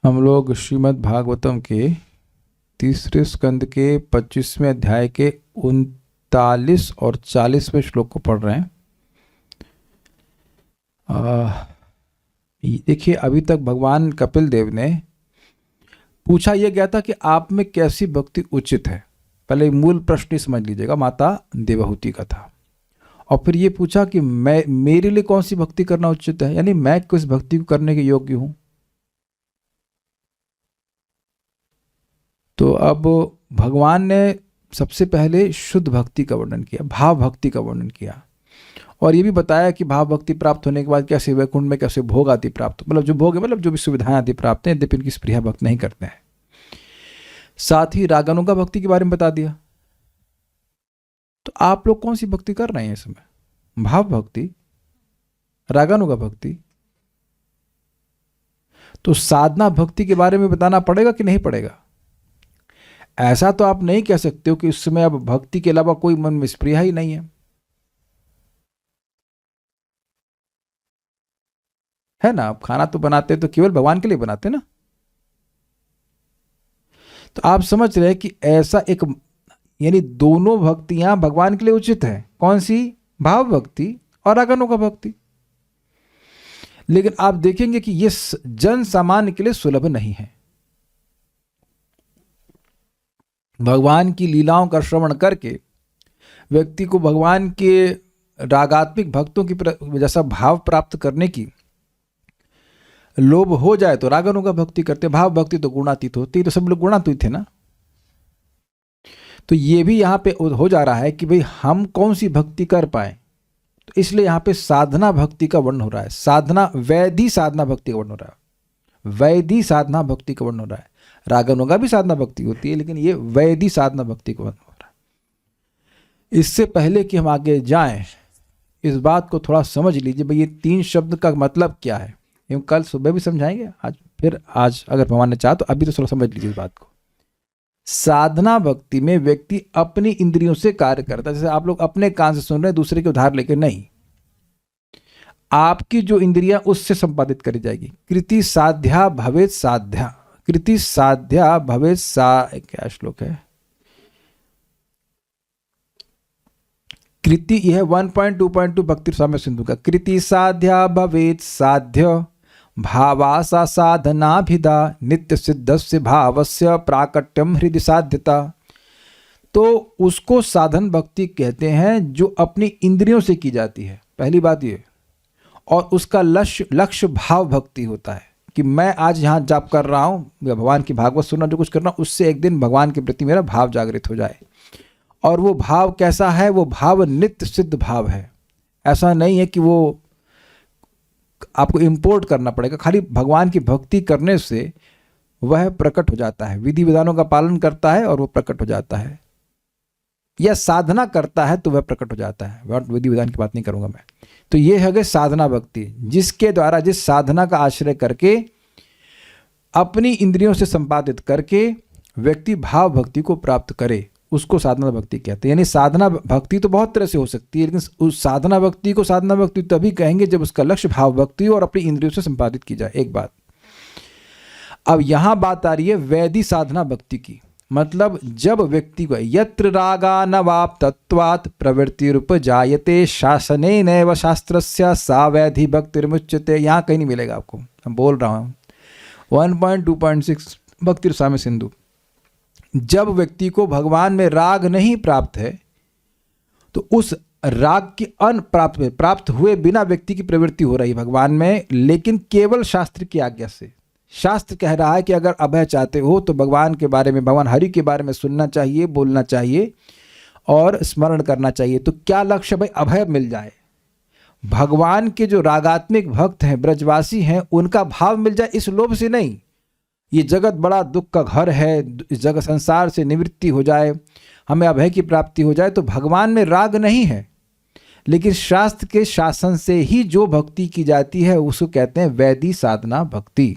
हम लोग श्रीमद् भागवतम के तीसरे स्कंद के 25वें अध्याय के 39 और 40वें श्लोक को पढ़ रहे हैं। देखिए, अभी तक भगवान कपिल देव ने पूछा यह गया था कि आप में कैसी भक्ति उचित है। पहले मूल प्रश्न समझ लीजिएगा, माता देवहूति का था। और फिर ये पूछा कि मेरे लिए कौन सी भक्ति करना उचित है, यानी मैं किस भक्ति को करने के योग्य हूं। तो अब भगवान ने सबसे पहले शुद्ध भक्ति का वर्णन किया, भाव भक्ति का वर्णन किया, और ये भी बताया कि भाव भक्ति प्राप्त होने के बाद कैसे वैकुंठ में कैसे भोग आदि प्राप्त, मतलब जो भोग है मतलब जो भी सुविधाएं आदि प्राप्त हैं, यद्यपि इनकी स्पृहा भक्त नहीं करते हैं। साथ ही रागानुगा भक्ति के बारे में बता दिया। तो आप लोग कौन सी भक्ति कर रहे हैं इस समय? भाव भक्ति, रागानुगा भक्ति? तो साधना भक्ति के बारे में बताना पड़ेगा कि नहीं पड़ेगा? ऐसा तो आप नहीं कह सकते हो कि इस समय अब भक्ति के अलावा कोई मन में स्पृहा ही नहीं है ना। आप खाना तो बनाते तो केवल भगवान के लिए बनाते ना। तो आप समझ रहे हैं कि ऐसा एक, यानी दोनों भक्तियां भगवान के लिए उचित है। कौन सी? भाव भक्ति और रागानुगा भक्ति। लेकिन आप देखेंगे कि ये जन सामान्य के लिए सुलभ नहीं है। भगवान की लीलाओं का श्रवण करके व्यक्ति को भगवान के रागात्मिक भक्तों की जैसा भाव प्राप्त करने की लोभ हो जाए तो रागानुगा भक्ति करते। भाव भक्ति तो गुणातीत होती, तो सब लोग गुणातीत थे ना। तो ये भी यहाँ पे हो जा रहा है कि भाई हम कौन सी भक्ति कर पाए। तो इसलिए यहाँ पे साधना भक्ति का वर्णन हो रहा है। साधना, वैधि साधना भक्ति का वर्णन हो रहा है। वैधि साधना भक्ति का वर्णन हो रहा है। रागानुगा भी साधना भक्ति होती है, लेकिन ये वैधि साधना भक्ति का वर्णन हो रहा है। इससे पहले कि हम आगे जाएं, इस बात को थोड़ा समझ लीजिए भाई ये तीन शब्द का मतलब क्या है। हम कल सुबह भी समझाएंगे, आज अगर भगवान ने चाहा तो अभी तो थोड़ा समझ लीजिए इस बात को। साधना भक्ति में व्यक्ति अपनी इंद्रियों से कार्य करता है। जैसे आप लोग अपने कान से सुन रहे हैं, दूसरे के उधार लेकर नहीं। आपकी जो इंद्रियां उससे संपादित करी जाएगी। कृति साध्या भवेत साध्या, कृति साध्या भवेत क्या श्लोक है? कृति, यह 1.2.2 भक्ति स्वामी सिंधु का। कृति साध्या भवेत साध्य भावासा साधनाभिधा नित्य सिद्धस्य भावस्य प्राकट्यम हृदय साध्यता। तो उसको साधन भक्ति कहते हैं जो अपनी इंद्रियों से की जाती है, पहली बात ये। और उसका लक्ष्य भाव भक्ति होता है कि मैं आज यहाँ जाप कर रहा हूँ, भगवान की भागवत सुनना, जो कुछ करना, उससे एक दिन भगवान के प्रति मेरा भाव जागृत हो जाए। और वो भाव कैसा है? वो भाव नित्य सिद्ध भाव है। ऐसा नहीं है कि वो आपको इंपोर्ट करना पड़ेगा। खाली भगवान की भक्ति करने से वह प्रकट हो जाता है। विधि विधानों का पालन करता है और वो प्रकट हो जाता है, या साधना करता है तो वह प्रकट हो जाता है। विधि विधान की बात नहीं करूंगा मैं। तो ये है साधना भक्ति, जिसके द्वारा, जिस साधना का आश्रय करके अपनी इंद्रियों से संपादित करके व्यक्ति भाव भक्ति को प्राप्त करे, उसको साधना भक्ति कहते हैं। यानी साधना भक्ति तो बहुत तरह से हो सकती है, लेकिन उस साधना भक्ति को साधना भक्ति तभी कहेंगे जब उसका लक्ष्य भाव भक्ति और अपनी इंद्रियों से संपादित की जाए। एक बात। अब यहां बात आ रही है वैधि साधना भक्ति की। मतलब जब व्यक्ति को यत्र रागा नवाप तत्वात् प्रवृत्तिरुपजायते शासने नैव शास्त्रस्य सा वैधि भक्तिर्मुच्यते। यहाँ कहीं नहीं मिलेगा आपको, मैं बोल रहा हूँ 1.2.6 भक्ति स्वामी सिंधु। जब व्यक्ति को भगवान में राग नहीं प्राप्त है तो उस राग की प्राप्त हुए बिना व्यक्ति की प्रवृत्ति हो रही है भगवान में, लेकिन केवल शास्त्र की आज्ञा से। शास्त्र कह रहा है कि अगर अभय चाहते हो तो भगवान के बारे में, भगवान हरि के बारे में सुनना चाहिए, बोलना चाहिए और स्मरण करना चाहिए। तो क्या लक्ष्य? भाई अभय मिल जाए, भगवान के जो रागात्मिक भक्त हैं, ब्रजवासी हैं, उनका भाव मिल जाए, इस लोभ से नहीं। ये जगत बड़ा दुख का घर है, इस जगत संसार से निवृत्ति हो जाए, हमें अभय की प्राप्ति हो जाए। तो भगवान में राग नहीं है, लेकिन शास्त्र के शासन से ही जो भक्ति की जाती है उसको कहते हैं वैधि साधना भक्ति।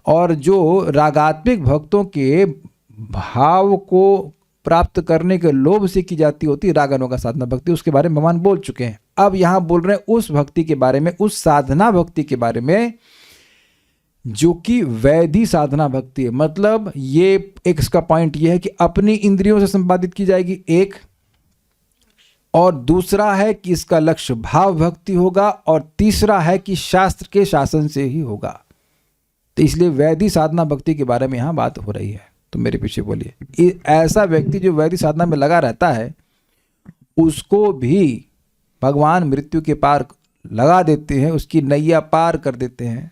और जो रागात्मिक भक्तों के भाव को प्राप्त करने के लोभ से की जाती होती है रागानुगा साधना भक्ति, उसके बारे में भगवान बोल चुके हैं। अब यहाँ बोल रहे हैं उस भक्ति के बारे में, उस साधना भक्ति के बारे में जो कि वैधि साधना भक्ति है। मतलब ये एक इसका पॉइंट ये है कि अपनी इंद्रियों से संपादित की जाएगी एक, और दूसरा है कि इसका लक्ष्य भाव भक्ति होगा, और तीसरा है कि शास्त्र के शासन से ही होगा। तो इसलिए वैधि साधना भक्ति के बारे में यहाँ बात हो रही है। तो मेरे पीछे बोलिए, ऐसा व्यक्ति जो वैधि साधना में लगा रहता है उसको भी भगवान मृत्यु के पार लगा देते हैं, उसकी नैया पार कर देते हैं।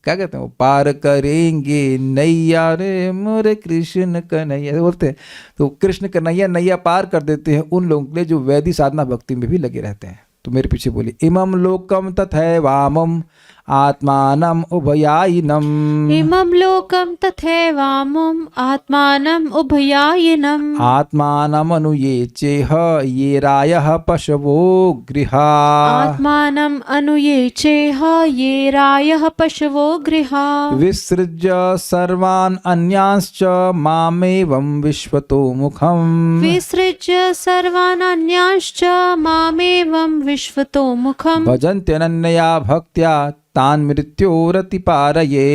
क्या कहते हैं वो, पार करेंगे नैया रे मोरे कृष्ण कन्हैया बोलते हैं। तो कृष्ण कन्हैया नैया पार कर देते हैं उन लोगों के लिए जो वैधि साधना भक्ति में भी लगे रहते हैं। तो मेरे पीछे बोलिए, इमं लोकम तथैवामं आत्मानम उभयायिनम। इमं लोकम तथैवामं आत्मानम उभयायिनम। आत्मानम अनुये चेह ये रायः पशवो गृहा। आत्मानम अनुये चेह ये रायः पशवो गृहा। विसृज्य सर्वान् अन्यांश्च मामेवं विश्वतो मुखम्। विसृज्य सर्वान् अन्यांश्च मामेवं विश्वतो मुखम्। भजन्त्यनन्यया भक्त्या तान् मृत्योरतिपारये।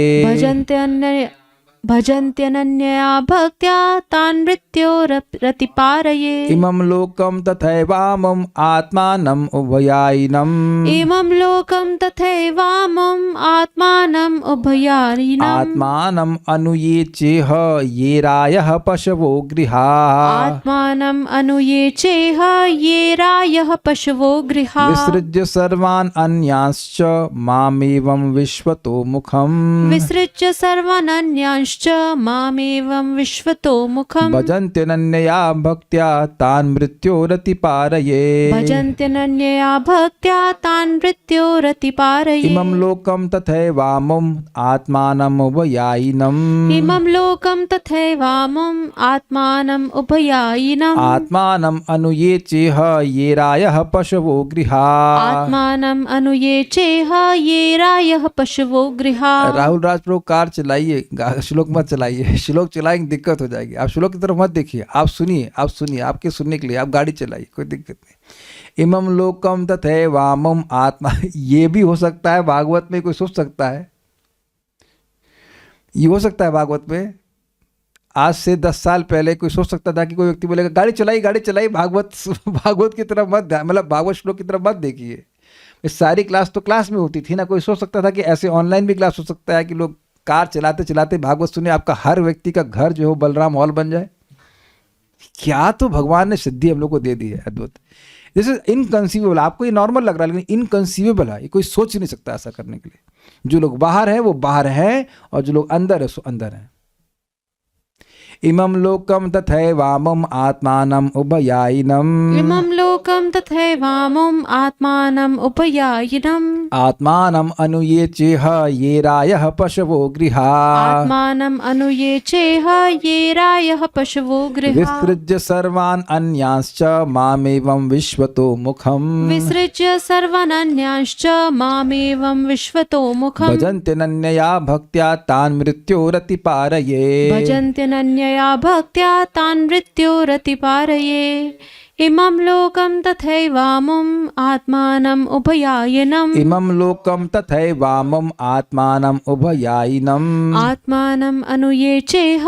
भजन्त्यनन्यया भक्त्या तान् मृत्योरतिपारये। इमं लोकं तथैवामं आत्मानं उभयायिनम्। इमं लोकं तथैवामं आत्मानं उभयायिनम्। आत्मानं अनुये चेह ये रायः पशवो गृहा। आत्मानं अनुये चेह ये रायः पशवो गृहा। विसृज्य सर्वान् अन्यांश्च मामेवं विश्वतो मुखम्। विसृज्य सर्वान् अन्यांश्च मामेवं विश्वतो मुखम्। भजन्त्यनन्यया भक्त्या तान् मृत्योरतिपारये। भजन्त्यनन्यया भक्त्या तान् मृत्योरतिपारये। इमं लोकं तथैवामं आत्मानम् उभयायिनम्। इमं लोकं तथैवामं आत्मानं उभयायिनम्। आत्मानम् अनुये चेह ये रायः पशवो गृहा। आत्मानं अनुये चेह ये रायः पशवो गृहा। राहुल राजप्रभु कार चलाइए, श्लोक मत चलाइए। श्लोक चलाएंगे दिक्कत हो जाएगी। आप श्लोक की तरफ मत देखिए, आप सुनिए, आप सुनिए, आपके सुनने के लिए आप गाड़ी चलाइए, कोई दिक्कत नहीं। इमं लोकम तथैवामं आत्मा, ये भी हो सकता है भागवत में कोई सोच सकता है, ये हो सकता है भागवत में आज से 10 साल पहले कोई सोच सकता था कि कोई व्यक्ति बोलेगा गाड़ी चलाई, भागवत की तरफ मत, मतलब भागवत श्लोक की तरफ मत देखिए। इस सारी क्लास तो क्लास में होती थी ना, कोई सोच सकता था कि ऐसे ऑनलाइन भी क्लास हो सकता है कि लोग कार चलाते चलाते भागवत सुने, आपका हर व्यक्ति का घर जो हो बलराम हॉल बन जाए। क्या तो भगवान ने सिद्धि हम लोग को दे दी है, अद्भुत। जैसे इनकंसीवेबल, आपको ये नॉर्मल लग रहा है लेकिन इनकंसीवेबल है, ये कोई सोच नहीं सकता ऐसा करने के लिए। जो लोग बाहर हैं वो बाहर हैं, और जो लोग अंदर है सो अंदर हैं। इमं लोकम तथैवामं आत्मानं उभयायिनम्। इमं लोकं तथैवामं आत्मानं उभयायिनम्। आत्मानं अनुये चेह ये रायः पशवो गृहा। आत्मानं अनुये चेह ये रायः पशवो गृहा। विसृज्य सर्वान् अन्यांश्च मामेवं विश्वतो मुखम्। विसृज्य सर्वान् अन्यांश्च मामेवं विश्वतो मुखम्। भजन्त्यनन्यया भक्त्या तान् मृत्योरतिपारये। भजन्त्यनन्यया भक्त्या तान् मृत्योरतिपारये। इमं लोकं तथैवामं आत्मानं उभयायिनम्। इमं लोकं तथैवामं आत्मानं उभयायिनम्। आत्मानं अनुये चेह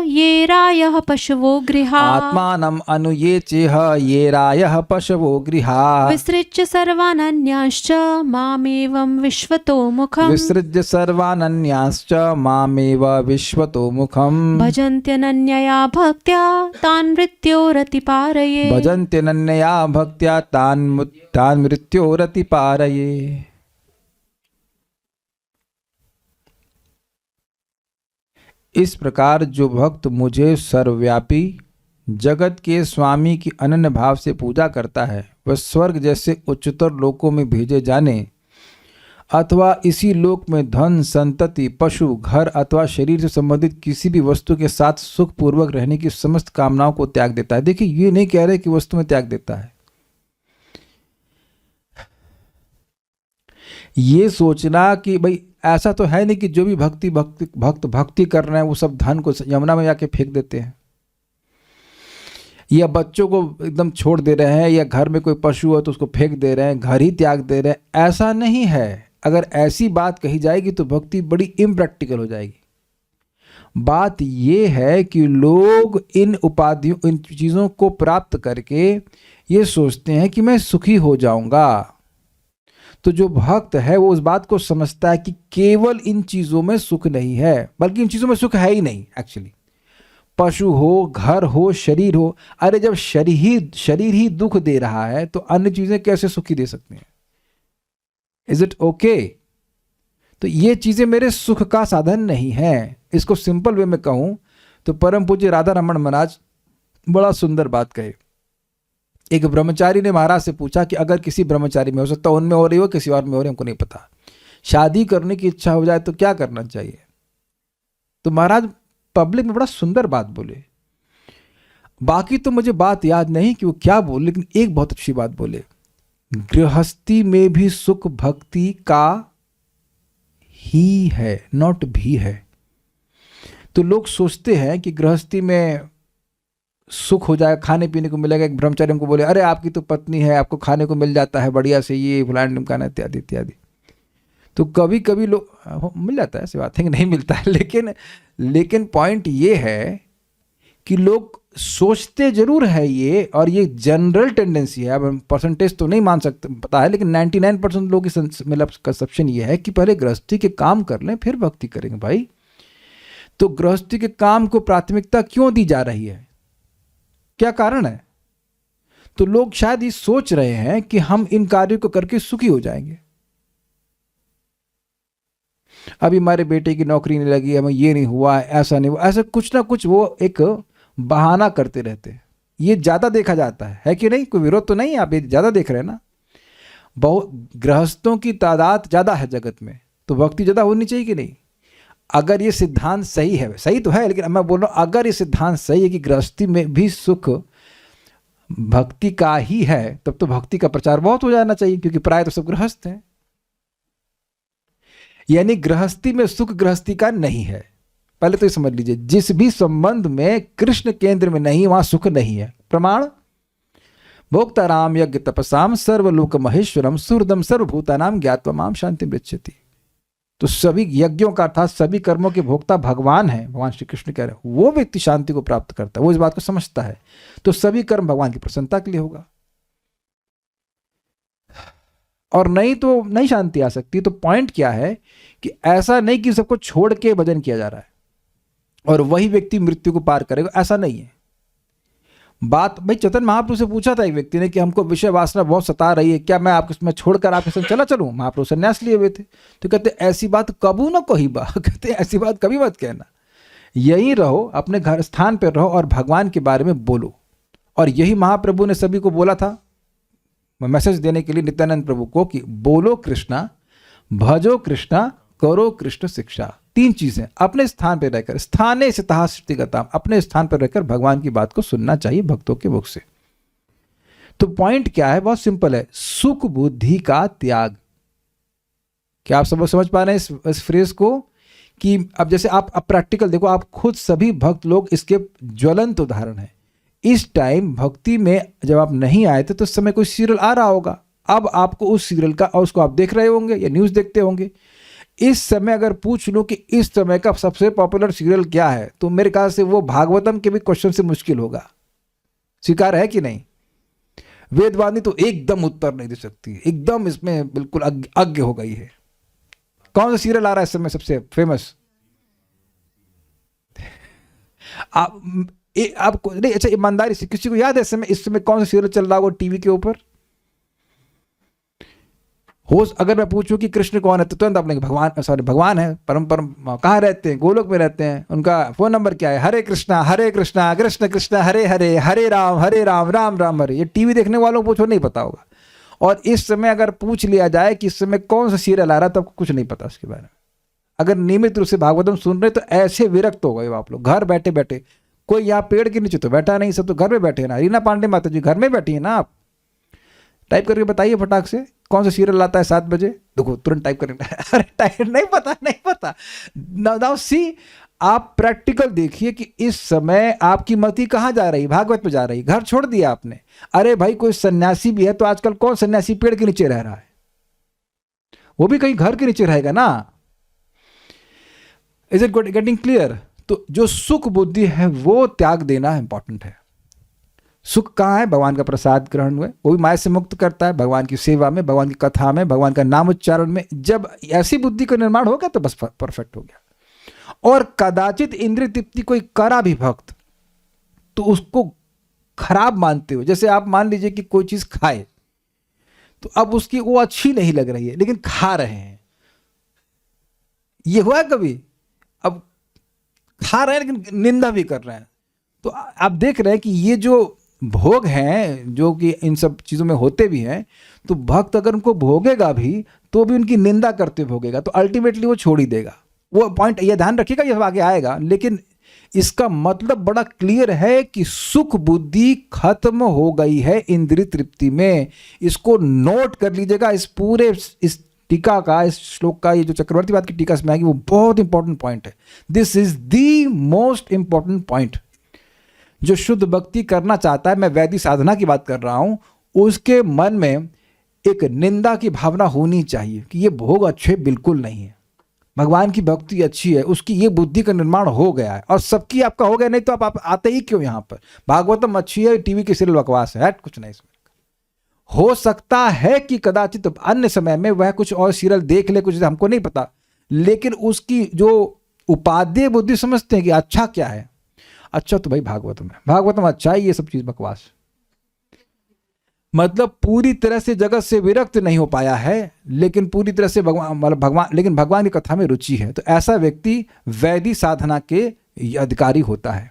ये रायः पशवो गृहा। आत्मानं अनुये चेह ये रायः पशवो गृहा। विसृज्य सर्वान् अन्यांश्च मामेवं विश्वतो मुखम्। विसृज्य सर्वान् अन्यांश्च मामेव विश्वतो मुखम्। भजन्त्यनन्यया भक्त्या तान् मृत्योरतिपारये। भजन्त्यनन्यया भक्त्या तान् मृत्योरतिपारये। इस प्रकार जो भक्त मुझे सर्वव्यापी जगत के स्वामी की अनन्य भाव से पूजा करता है, वह स्वर्ग जैसे उच्चतर लोकों में भेजे जाने अथवा इसी लोक में धन, संतति, पशु, घर अथवा शरीर से संबंधित किसी भी वस्तु के साथ सुखपूर्वक रहने की समस्त कामनाओं को त्याग देता है। देखिए, ये नहीं कह रहे कि वस्तु में त्याग देता है। ये सोचना कि भाई ऐसा तो है नहीं कि जो भी भक्ति कर रहे हैं वो सब धन को यमुना में जाके फेंक देते हैं, या बच्चों को एकदम छोड़ दे रहे हैं, या घर में कोई पशु हो तो उसको फेंक दे रहे हैं, घर ही त्याग दे रहे हैं। ऐसा नहीं है, अगर ऐसी बात कही जाएगी तो भक्ति बड़ी इम्प्रैक्टिकल हो जाएगी। बात ये है कि लोग इन उपाधियों, इन चीज़ों को प्राप्त करके ये सोचते हैं कि मैं सुखी हो जाऊंगा। तो जो भक्त है वो उस बात को समझता है कि केवल इन चीज़ों में सुख नहीं है, बल्कि इन चीज़ों में सुख है ही नहीं एक्चुअली। पशु हो, घर हो, शरीर हो, अरे जब शरीर ही दुख दे रहा है तो अन्य चीज़ें कैसे सुखी दे सकते हैं? Is it okay? तो ये चीज़ें मेरे सुख का साधन नहीं है। इसको सिंपल वे में कहूँ तो परम पूज्य राधा रमण महाराज बड़ा सुंदर बात कहे। एक ब्रह्मचारी ने महाराज से पूछा कि अगर किसी ब्रह्मचारी में, हो सकता है उनमें हो रही हो, किसी और में हो रही, हमको नहीं पता, शादी करने की इच्छा हो जाए तो क्या करना चाहिए? तो महाराज पब्लिक में बड़ा सुंदर बात बोले। बाकी तो मुझे बात याद नहीं कि वो क्या बोले, लेकिन एक बहुत अच्छी बात बोले, गृहस्थी में भी सुख भक्ति का ही है, नॉट भी है। तो लोग सोचते हैं कि गृहस्थी में सुख हो जाए, खाने पीने को मिलेगा। एक ब्रह्मचारी हमको बोले, अरे आपकी तो पत्नी है, आपको खाने को मिल जाता है बढ़िया से, ये फलाना ढिमकाना इत्यादि इत्यादि। तो कभी कभी लोग मिल जाता है, ऐसी बात है कि नहीं मिलता है, लेकिन पॉइंट ये है कि लोग सोचते जरूर है ये, और ये जनरल टेंडेंसी है। अब परसेंटेज तो नहीं मान सकते, पता है, लेकिन 99% लोग की मतलब कंसेप्शन ये है कि पहले गृहस्थी के काम कर लें फिर भक्ति करेंगे। भाई तो गृहस्थी के काम को प्राथमिकता क्यों दी जा रही है? क्या कारण है? तो लोग शायद ये सोच रहे हैं कि हम इन कार्यों को करके सुखी हो जाएंगे। अभी हमारे बेटे की नौकरी नहीं लगी, हमें ये नहीं हुआ, ऐसा नहीं हुआ, ऐसा कुछ ना कुछ वो एक बहाना करते रहते हैं। ये ज्यादा देखा जाता है कि नहीं? कोई विरोध तो नहीं है, आप ये ज्यादा देख रहे हैं ना। बहुत गृहस्थों की तादाद ज्यादा है जगत में, तो भक्ति ज्यादा होनी चाहिए कि नहीं? अगर ये सिद्धांत सही है, सही तो है, लेकिन मैं बोल रहा हूं अगर ये सिद्धांत सही है कि गृहस्थी में भी सुख भक्ति का ही है, तब तो भक्ति का प्रचार बहुत हो जाना चाहिए, क्योंकि प्राय तो सब गृहस्थ हैं। यानी गृहस्थी में सुख गृहस्थी का नहीं है। पहले तो ये समझ लीजिए, जिस भी संबंध में कृष्ण केंद्र में नहीं, वहां सुख नहीं है। प्रमाण, भोक्ताराम यज्ञ तपसाम सर्वलोक महेश्वरम सुहृदम सर्वभूतानाम ज्ञात्वा माम शांति पृच्छति। तो सभी यज्ञों का अर्थात सभी कर्मों के भोक्ता भगवान है, भगवान श्री कृष्ण कह रहे हैं। वो व्यक्ति शांति को प्राप्त करता है, वो इस बात को समझता है, तो सभी कर्म भगवान की प्रसन्नता के लिए होगा, और नहीं तो नहीं शांति आ सकती। तो पॉइंट क्या है कि ऐसा नहीं कि सबको छोड़ के भजन किया जा रहा है और वही व्यक्ति मृत्यु को पार करेगा, ऐसा नहीं है बात। भाई चैतन्य महाप्रभु से पूछा था एक व्यक्ति ने कि हमको विषय वासना बहुत सता रही है, क्या मैं आपको इसमें छोड़कर आपके संग चला चलूं? महाप्रभु संन्यास लिए हुए थे। तो कहते ऐसी बात कबू ना कही बा, कहते ऐसी बात कभी मत कहना, यहीं रहो, अपने घर स्थान पर रहो और भगवान के बारे में बोलो। और यही महाप्रभु ने सभी को बोला था मैसेज देने के लिए नित्यानंद प्रभु को कि बोलो कृष्णा, भजो कृष्णा, करो कृष्ण शिक्षा। तीन चीजें अपने स्थान पर रहकर, स्थाने स्थितः सृष्टिगताम, अपने स्थान पर रहकर भगवान की बात को सुनना चाहिए भक्तों के मुख से। तो पॉइंट क्या है? बहुत सिंपल है, सुख बुद्धि का त्याग। क्या आप सब समझ पा रहे हैं इस फ्रेज को? कि अब जैसे आप प्रैक्टिकल देखो, आप खुद सभी भक्त लोग इसके ज्वलंत उदाहरण है। इस टाइम भक्ति में जब आप नहीं आए थे तो उस समय कोई सीरियल आ रहा होगा, अब आपको उस सीरियल का, और उसको आप देख रहे होंगे या न्यूज देखते होंगे। इस समय अगर पूछ लो कि इस समय का सबसे पॉपुलर सीरियल क्या है, तो मेरे ख्याल से वो भागवतम के भी क्वेश्चन से मुश्किल होगा। स्वीकार है कि नहीं? वेदवाणी तो एकदम उत्तर नहीं दे सकती, एकदम इसमें बिल्कुल अज्ञ हो गई है। कौन सा सीरियल आ रहा है इस समय सबसे फेमस? आपको नहीं, अच्छा ईमानदारी से किसी को याद है इस समय कौन सा सीरियल चल रहा होगा टीवी के ऊपर? अगर मैं पूछूं कि कृष्ण कौन है तो तुरंत आप लेंगे भगवान है, परम कहाँ रहते हैं? गोलोक में रहते हैं। उनका फोन नंबर क्या है? हरे कृष्णा कृष्ण कृष्ण हरे हरे, हरे राम राम राम हरे। ये टीवी देखने वालों को पूछो, नहीं पता होगा। और इस समय अगर पूछ लिया जाए कि इस समय कौन सा सीरियल आ रहा है तो आपको कुछ नहीं पता उसके बारे में। अगर नियमित रूप से भागवतम सुन रहे तो ऐसे विरक्त हो गए आप लोग, घर बैठे बैठे। कोई यहाँ पेड़ के नीचे तो बैठा नहीं, सब तो घर में बैठे हैं ना। रीना पांडे माता जी घर में बैठी है ना। आप टाइप करके बताइए फटाक से कौन सा सीरियल आता है 7 बजे, देखो तुरंत टाइप करेंगे। अरे टाइप नहीं पता। नाउ सी, आप प्रैक्टिकल देखिए कि इस समय आपकी मति कहाँ जा रही? भागवत पे जा रही। घर छोड़ दिया आपने। अरे भाई कोई सन्यासी भी है तो आजकल कौन सन्यासी पेड़ के नीचे रह रहा है? वो भी कहीं घर के नीचे रहेगा ना। Is it getting clear? तो जो सुख बुद्धि है वो त्याग देना इंपॉर्टेंट है। सुख कहाँ है? भगवान का प्रसाद ग्रहण में, वो भी माया से मुक्त करता है, भगवान की सेवा में, भगवान की कथा में, भगवान का नाम उच्चारण में। जब ऐसी बुद्धि का निर्माण हो गया तो बस परफेक्ट हो गया। और कदाचित इंद्रिय तृप्ति कोई करा भी भक्त तो उसको खराब मानते हो। जैसे आप मान लीजिए कि कोई चीज खाए तो अब उसकी वो अच्छी नहीं लग रही है लेकिन खा रहे हैं, ये हुआ है कभी? अब खा रहे हैं लेकिन निंदा भी कर रहे हैं। तो आप देख रहे हैं कि ये जो भोग हैं जो कि इन सब चीज़ों में होते भी हैं, तो भक्त अगर उनको भोगेगा भी तो भी उनकी निंदा करते भोगेगा तो अल्टीमेटली वो छोड़ ही देगा। वो पॉइंट ये ध्यान रखिएगा, ये सब आगे आएगा। लेकिन इसका मतलब बड़ा क्लियर है कि सुख बुद्धि खत्म हो गई है इंद्रिय तृप्ति में। इसको नोट कर लीजिएगा। इस पूरे इस टीका का, इस श्लोक का, ये जो चक्रवर्ती बात की टीका इसमें आएगी, वो बहुत इंपॉर्टेंट पॉइंट है। This is the most important point. जो शुद्ध भक्ति करना चाहता है, मैं वैदिक साधना की बात कर रहा हूं, उसके मन में एक निंदा की भावना होनी चाहिए कि ये भोग अच्छे बिल्कुल नहीं है, भगवान की भक्ति अच्छी है, उसकी ये बुद्धि का निर्माण हो गया है। और सबकी आपका हो गया, नहीं तो आप आते ही क्यों यहाँ पर? भागवतम अच्छी है, टीवी की सीरियल बकवास है, कुछ नहीं इसमें। हो सकता है कि कदाचित अन्य समय में वह कुछ और सीरियल देख ले, कुछ हमको नहीं पता, लेकिन उसकी जो उपादेय बुद्धि समझते हैं कि अच्छा क्या है, अच्छा तो भाई भागवतम है, भागवतम अच्छा है, ये सब चीज बकवास। मतलब पूरी तरह से जगत से विरक्त नहीं हो पाया है, लेकिन पूरी तरह से लेकिन भगवान की कथा में रुचि है। तो ऐसा व्यक्ति वैदिक साधना के अधिकारी होता है।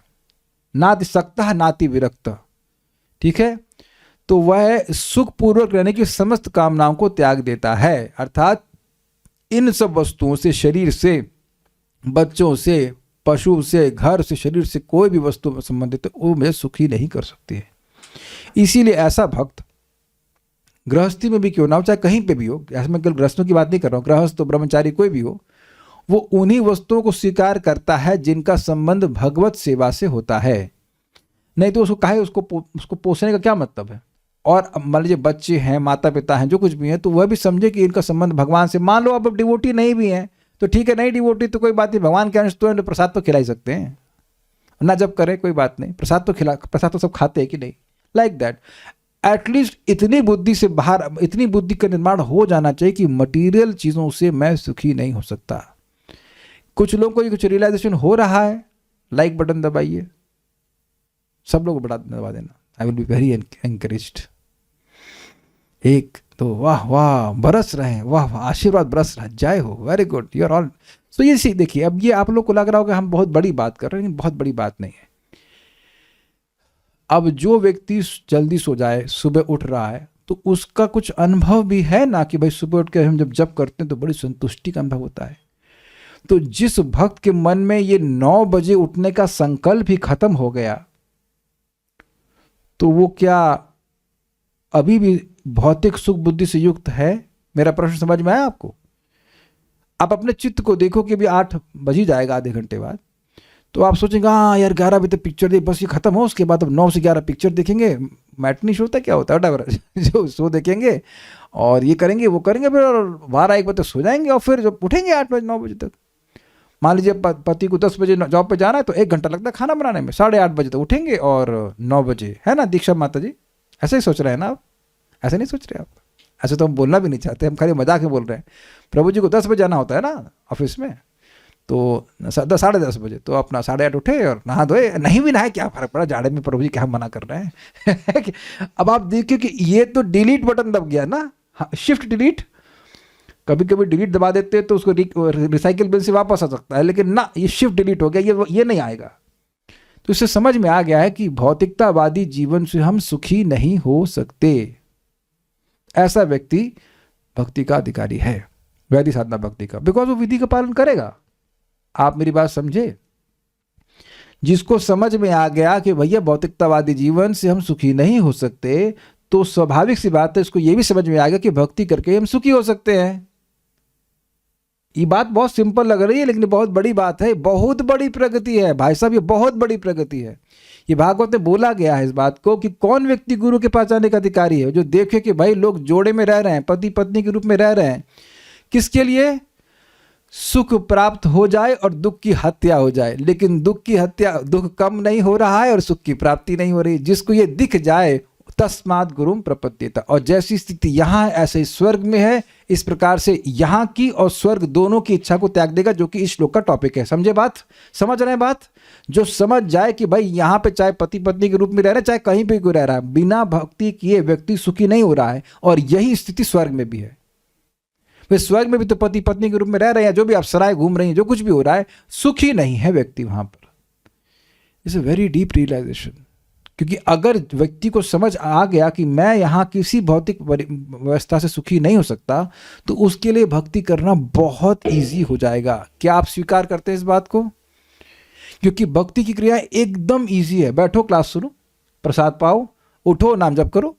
नाति सक्तः नाति विरक्त, ठीक है। तो वह सुखपूर्वक रहने की समस्त कामनाओं को त्याग देता है, अर्थात इन सब वस्तुओं से, शरीर से, बच्चों से, पशु से, घर से, शरीर से कोई भी वस्तु संबंधित है वो मुझे सुखी नहीं कर सकती है। इसीलिए ऐसा भक्त गृहस्थी में भी क्यों ना हो, चाहे कहीं पे भी हो, ऐसे मैं गृहस्थों की बात नहीं कर रहा हूँ, गृहस्थ ब्रह्मचारी कोई भी हो, वो उन्हीं वस्तुओं को स्वीकार करता है जिनका संबंध भगवत सेवा से होता है। नहीं तो उसको काहे उसको पोसने का क्या मतलब है? और मान लीजिए बच्चे हैं, माता पिता हैं, जो कुछ भी हैं, तो वह भी समझे कि इनका संबंध भगवान से। मान लो अब डिवोटी नहीं भी हैं तो ठीक है, नहीं डिवोटी तो कोई बात नहीं, भगवान के अंश तो है, प्रसाद तो खिला ही सकते हैं ना, जब करें कोई बात नहीं, प्रसाद तो सब खाते हैं कि नहीं, लाइक दैट। एटलीस्ट इतनी बुद्धि से बाहर, इतनी बुद्धि का निर्माण हो जाना चाहिए कि मटीरियल चीज़ों से मैं सुखी नहीं हो सकता। कुछ लोगों को ये कुछ रियलाइजेशन हो रहा है, लाइक बटन दबाइए, सब लोग बड़ा दबा देना, I will be very encouraged. एक तो वाह वाह बरस रहे हैं, वाह वाह आशीर्वाद बरस रहा है, जय हो, very good, you are all. तो ये सी देखिए, अब ये आप लोग को लग रहा होगा हम बहुत बड़ी बात कर रहे हैं, लेकिन बहुत बड़ी बात नहीं है। अब जो व्यक्ति जल्दी सो जाए, सुबह उठ रहा है, तो उसका कुछ अनुभव भी है ना कि भाई सुबह उठ के हम जब जप करते हैं तो बड़ी संतुष्टि का अनुभव होता है। तो जिस भक्त के मन में ये 9 बजे उठने का संकल्प ही खत्म हो गया, तो वो क्या अभी भी भौतिक सुख बुद्धि से युक्त है? मेरा प्रश्न समझ में आया आपको? आप अपने चित्त को देखो कि अभी 8 बज ही जाएगा आधे घंटे बाद, तो आप सोचेंगे हाँ यार 11 बजे तक पिक्चर देख, बस ये खत्म हो, उसके बाद अब 9 से 11 पिक्चर देखेंगे, मैटनी शो होता है क्या होता है वटावर जो शो देखेंगे और ये करेंगे वो करेंगे, फिर 12-1 बजे तक सो जाएंगे और फिर जब उठेंगे 8 बजे 9 बजे तक। मान लीजिए पति को 10 बजे जॉब पे जाना है तो 1 घंटा लगता है खाना बनाने में, 8:30 बजे तक उठेंगे और 9 बजे, है ना दीक्षा माता जी? ऐसे ही सोच रहे हैं ना आप? ऐसे नहीं सोच रहे आप? ऐसे तो हम बोलना भी नहीं चाहते, हम खाली मजाक में बोल रहे हैं। प्रभु जी को 10 बजे जाना होता है ना ऑफिस में, तो 10-10:30 बजे, तो अपना 8:30 उठे और नहा धोए, नहीं भी नहाए क्या फर्क पड़ा, जाड़े में प्रभु जी क्या मना कर रहे हैं अब आप देखिए कि ये तो डिलीट बटन दब गया ना, शिफ्ट डिलीट। कभी कभी डिलीट दबा देते तो उसको रिसाइकिल बिन से वापस आ सकता है, लेकिन ना, ये शिफ्ट डिलीट हो गया, ये नहीं आएगा। तो इससे समझ में आ गया है कि भौतिकतावादी जीवन से हम सुखी नहीं हो सकते। ऐसा व्यक्ति भक्ति का अधिकारी है, वैदिक साधना भक्ति का, बिकॉज वो विधि का पालन करेगा। आप मेरी बात समझे? जिसको समझ में आ गया कि भैया भौतिकतावादी जीवन से हम सुखी नहीं हो सकते, तो स्वाभाविक सी बात है इसको ये भी समझ में आ गया कि भक्ति करके हम सुखी हो सकते हैं। ये बात बहुत सिंपल लग रही है, लेकिन बहुत बड़ी बात है, बहुत बड़ी प्रगति है भाई साहब, ये बहुत बड़ी प्रगति है। ये भागवत में बोला गया है इस बात को कि कौन व्यक्ति गुरु के पास जाने का अधिकारी है, जो देखे कि भाई लोग जोड़े में रह रहे हैं, पति पत्नी के रूप में रह रहे हैं, किसके लिए? सुख प्राप्त हो जाए और दुख की हत्या हो जाए। लेकिन दुख कम नहीं हो रहा है और सुख की प्राप्ति नहीं हो रही। जिसको ये दिख जाए तस्मात् गुरुम प्रपद्येत, और जैसी स्थिति यहाँ है ऐसे ही स्वर्ग में है। इस प्रकार से यहाँ की और स्वर्ग दोनों की इच्छा को त्याग देगा, जो कि इस श्लोक का टॉपिक है। समझे बात? समझ रहे हैं बात? जो समझ जाए कि भाई यहाँ पे चाहे पति पत्नी के रूप में रह रहा है, चाहे कहीं पे कोई रह रहा है, बिना भक्ति किए व्यक्ति सुखी नहीं हो रहा है। और यही स्थिति स्वर्ग में भी है। वे स्वर्ग में भी तो पति पत्नी के रूप में रह रहे हैं, जो भी अप्सराएं घूम रही हैं, जो कुछ भी हो रहा है, सुखी नहीं है व्यक्ति वहां पर। It's a very deep realization. क्योंकि अगर व्यक्ति को समझ आ गया कि मैं यहाँ किसी भौतिक व्यवस्था से सुखी नहीं हो सकता, तो उसके लिए भक्ति करना बहुत इजी हो जाएगा। क्या आप स्वीकार करते हैं इस बात को? क्योंकि भक्ति की क्रिया एकदम इजी है। बैठो, क्लास सुनो, प्रसाद पाओ, उठो, नाम जप करो।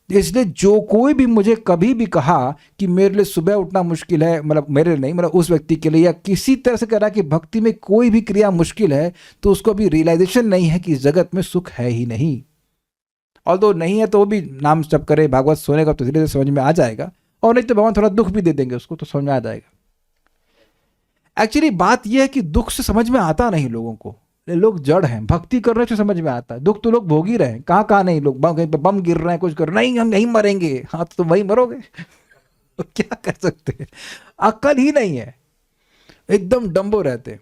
इसलिए जो कोई भी मुझे कभी भी कहा कि मेरे लिए सुबह उठना मुश्किल है, मतलब मेरे नहीं, मतलब उस व्यक्ति के लिए, या किसी तरह से कह रहा है कि भक्ति में कोई भी क्रिया मुश्किल है, तो उसको अभी रियलाइजेशन नहीं है कि इस जगत में सुख है ही नहीं। ऑल्दो नहीं है तो वो भी नाम जप करे, भागवत सोनेगा तो धीरे धीरे समझ में आ जाएगा, और नहीं तो भगवान थोड़ा दुख भी दे देंगे उसको तो समझ में आ जाएगा। एक्चुअली बात यह है कि दुख से समझ में आता नहीं लोगों को। लोग जड़ हैं, भक्ति कर रहे हैं तो समझ में आता है। दुख तो लोग भोग ही रहे हैं, कहाँ नहीं। लोग कहीं पे बम गिर रहे हैं, कुछ कर रहे हैं, नहीं हम यहीं मरेंगे। हाँ तो वहीं मरोगे। तो क्या कर सकते हैं? अक्ल ही नहीं है, एकदम डम्बो रहते।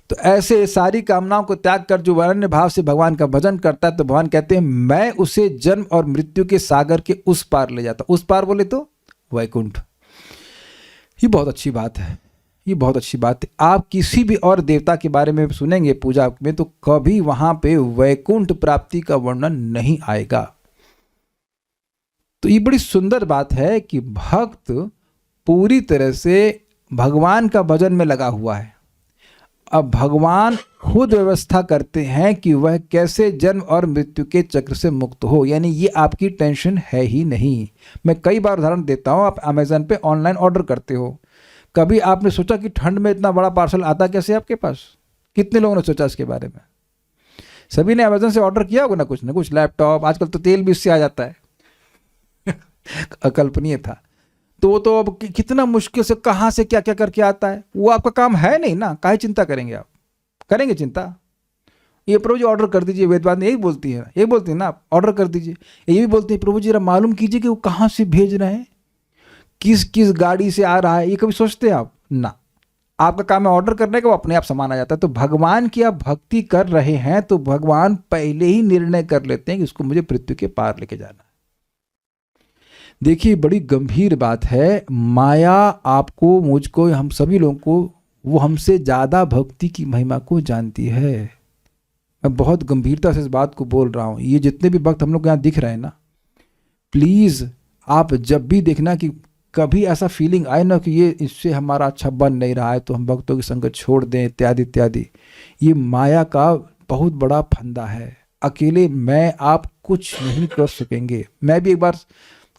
तो ऐसे सारी कामनाओं को त्याग कर जो अनन्य भाव से भगवान का भजन करता है, तो भगवान कहते हैं मैं उसे जन्म और मृत्यु के सागर के उस पार ले जाता। उस पार बोले तो वैकुंठ। ये बहुत अच्छी बात है, ये बहुत अच्छी बात है। आप किसी भी और देवता के बारे में सुनेंगे पूजा में, तो कभी वहां पे वैकुंठ प्राप्ति का वर्णन नहीं आएगा। तो ये बड़ी सुंदर बात है कि भक्त पूरी तरह से भगवान का भजन में लगा हुआ है। अब भगवान खुद व्यवस्था करते हैं कि वह कैसे जन्म और मृत्यु के चक्र से मुक्त हो, यानी ये आपकी टेंशन है ही नहीं। मैं कई बार उदाहरण देता हूं, आप अमेज़न पे ऑनलाइन ऑर्डर करते हो, कभी आपने सोचा कि ठंड में इतना बड़ा पार्सल आता कैसे आपके पास? कितने लोगों ने सोचा इसके बारे में? सभी ने अमेज़न से ऑर्डर किया होगा ना कुछ लैपटॉप, आजकल तो तेल भी इससे आ जाता है। अकल्पनीय था। तो वो तो अब कितना मुश्किल से कहाँ से क्या क्या करके आता है, वो आपका काम है नहीं ना, काहे चिंता करेंगे आप? करेंगे चिंता? ये प्रभु जी ऑर्डर कर दीजिए, वेदवाद यही बोलती है, यही बोलती है ना, आप ऑर्डर कर दीजिए। ये भी बोलते हैं प्रभु जी जरा मालूम कीजिए कि वो कहाँ से भेज रहे हैं, किस किस गाड़ी से आ रहा है। ये कभी सोचते हैं आप? ना, आपका काम है ऑर्डर करने का, वो अपने आप सामान आ जाता है। तो भगवान की आप भक्ति कर रहे हैं तो भगवान पहले ही निर्णय कर लेते हैं कि इसको मुझे मृत्यु के पार लेके जाना है। देखिए बड़ी गंभीर बात है। माया आपको, मुझको, हम सभी लोगों को, वो हमसे ज्यादा भक्ति की महिमा को जानती है। मैं बहुत गंभीरता से इस बात को बोल रहा हूं। ये जितने भी भक्त हम लोग यहाँ दिख रहे हैं ना, प्लीज आप जब भी देखना कि कभी ऐसा फीलिंग आए ना कि ये इससे हमारा अच्छा बन नहीं रहा है तो हम भक्तों की संगत छोड़ दें इत्यादि इत्यादि, ये माया का बहुत बड़ा फंदा है। अकेले मैं आप कुछ नहीं कर सकेंगे। मैं भी एक बार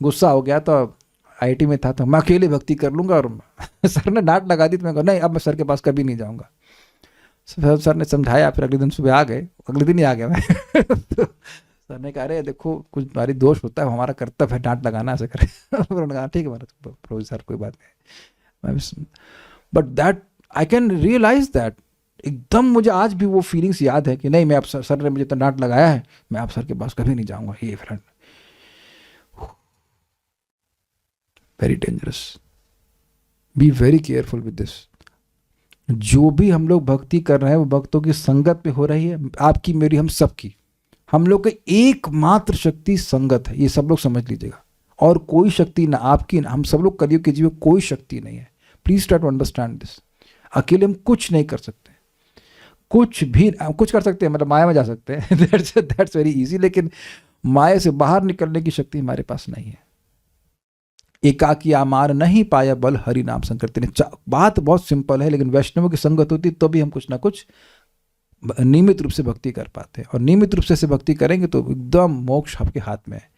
गुस्सा हो गया तो आईआईटी में था, तो मैं अकेले भक्ति कर लूंगा, और सर ने डांट लगा दी तो मैं कहा नहीं अब मैं सर के पास कभी नहीं जाऊंगा। सर ने समझाया, फिर अगले दिन सुबह आ गए, अगले दिन ही आ गया मैं। तो सर ने कहा अरे देखो कुछ तुम्हारी दोष होता है, हमारा कर्तव्य है डांट लगाना, ऐसे करे। उन्होंने कहा ठीक है महाराज प्रभु सर कोई बात नहीं। But that I can realize that, एकदम मुझे आज भी वो फीलिंग्स याद है कि नहीं मैं अब सर ने मुझे तो डांट लगाया है, मैं आप सर के पास कभी नहीं जाऊंगा। ये friend very dangerous, be very careful with this. जो भी हम लोग भक्ति कर रहे हैं वो भक्तों की संगत में हो रही है, आपकी मेरी हम सबकी। हम लोग की एकमात्र शक्ति संगत है, ये सब लोग समझ लीजिएगा। और कोई शक्ति ना आपकी ना हम सब लोग कलियुग के जीव, कोई शक्ति नहीं है। Please try to understand this. अकेले हम कुछ नहीं कर सकते, कुछ भी कुछ कर सकते हैं, मतलब माया में जा सकते हैं, दैट्स वेरी इजी, लेकिन माया से बाहर निकलने की शक्ति हमारे पास नहीं है। एकाकी आमार नहीं पाया बल हरि नाम संकीर्तन। बात बहुत सिंपल है, लेकिन वैष्णवों की संगत होती तो भी हम कुछ ना कुछ नियमित रूप से भक्ति कर पाते हैं। और नियमित रूप से भक्ति करेंगे तो एकदम मोक्ष आपके हाथ में है।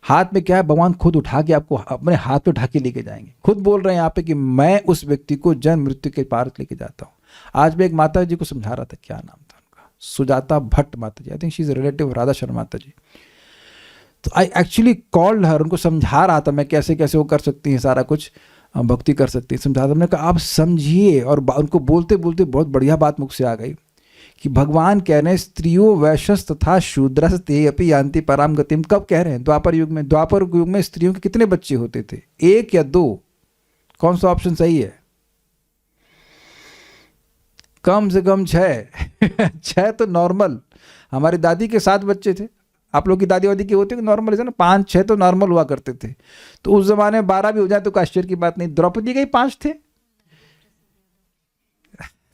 हाथ में क्या है? भगवान खुद उठा के आपको अपने हाथ पे उठा के लेके जाएंगे। खुद बोल रहे हैं यहाँ पे कि मैं उस व्यक्ति को जन्म मृत्यु के पार लेके जाता हूँ। आज मैं एक माता जी को समझा रहा था, क्या नाम था उनका, सुजाता भट्ट माता ji, I think she is relative Radha Sharma माता जी। तो आई एक्चुअली कॉल्ड हर, उनको समझा रहा था मैं कैसे कैसे वो कर सकती हैं सारा कुछ, भक्ति कर सकती है, समझा था। मैंने कहा आप समझिए, और उनको बोलते बोलते बहुत बढ़िया बात मुख से आ गई कि भगवान कह रहे हैं स्त्रियों वैश्यस तथा शूद्रस ते अपि यान्ति पराम गतिम। कब कह रहे हैं? द्वापर युग में। द्वापर युग में स्त्रियों के कितने बच्चे होते थे? 1 या 2? कौन सा ऑप्शन सही है? कम से कम 6 6 तो नॉर्मल। हमारी दादी के 7 बच्चे थे। आप लोग की दादी वादी के होते नॉर्मल है ना, 5-6 तो नॉर्मल हुआ करते थे। तो उस जमाने में 12 भी हो जाए तो कोई आश्चर्य की बात नहीं। द्रौपदी के ही 5 थे।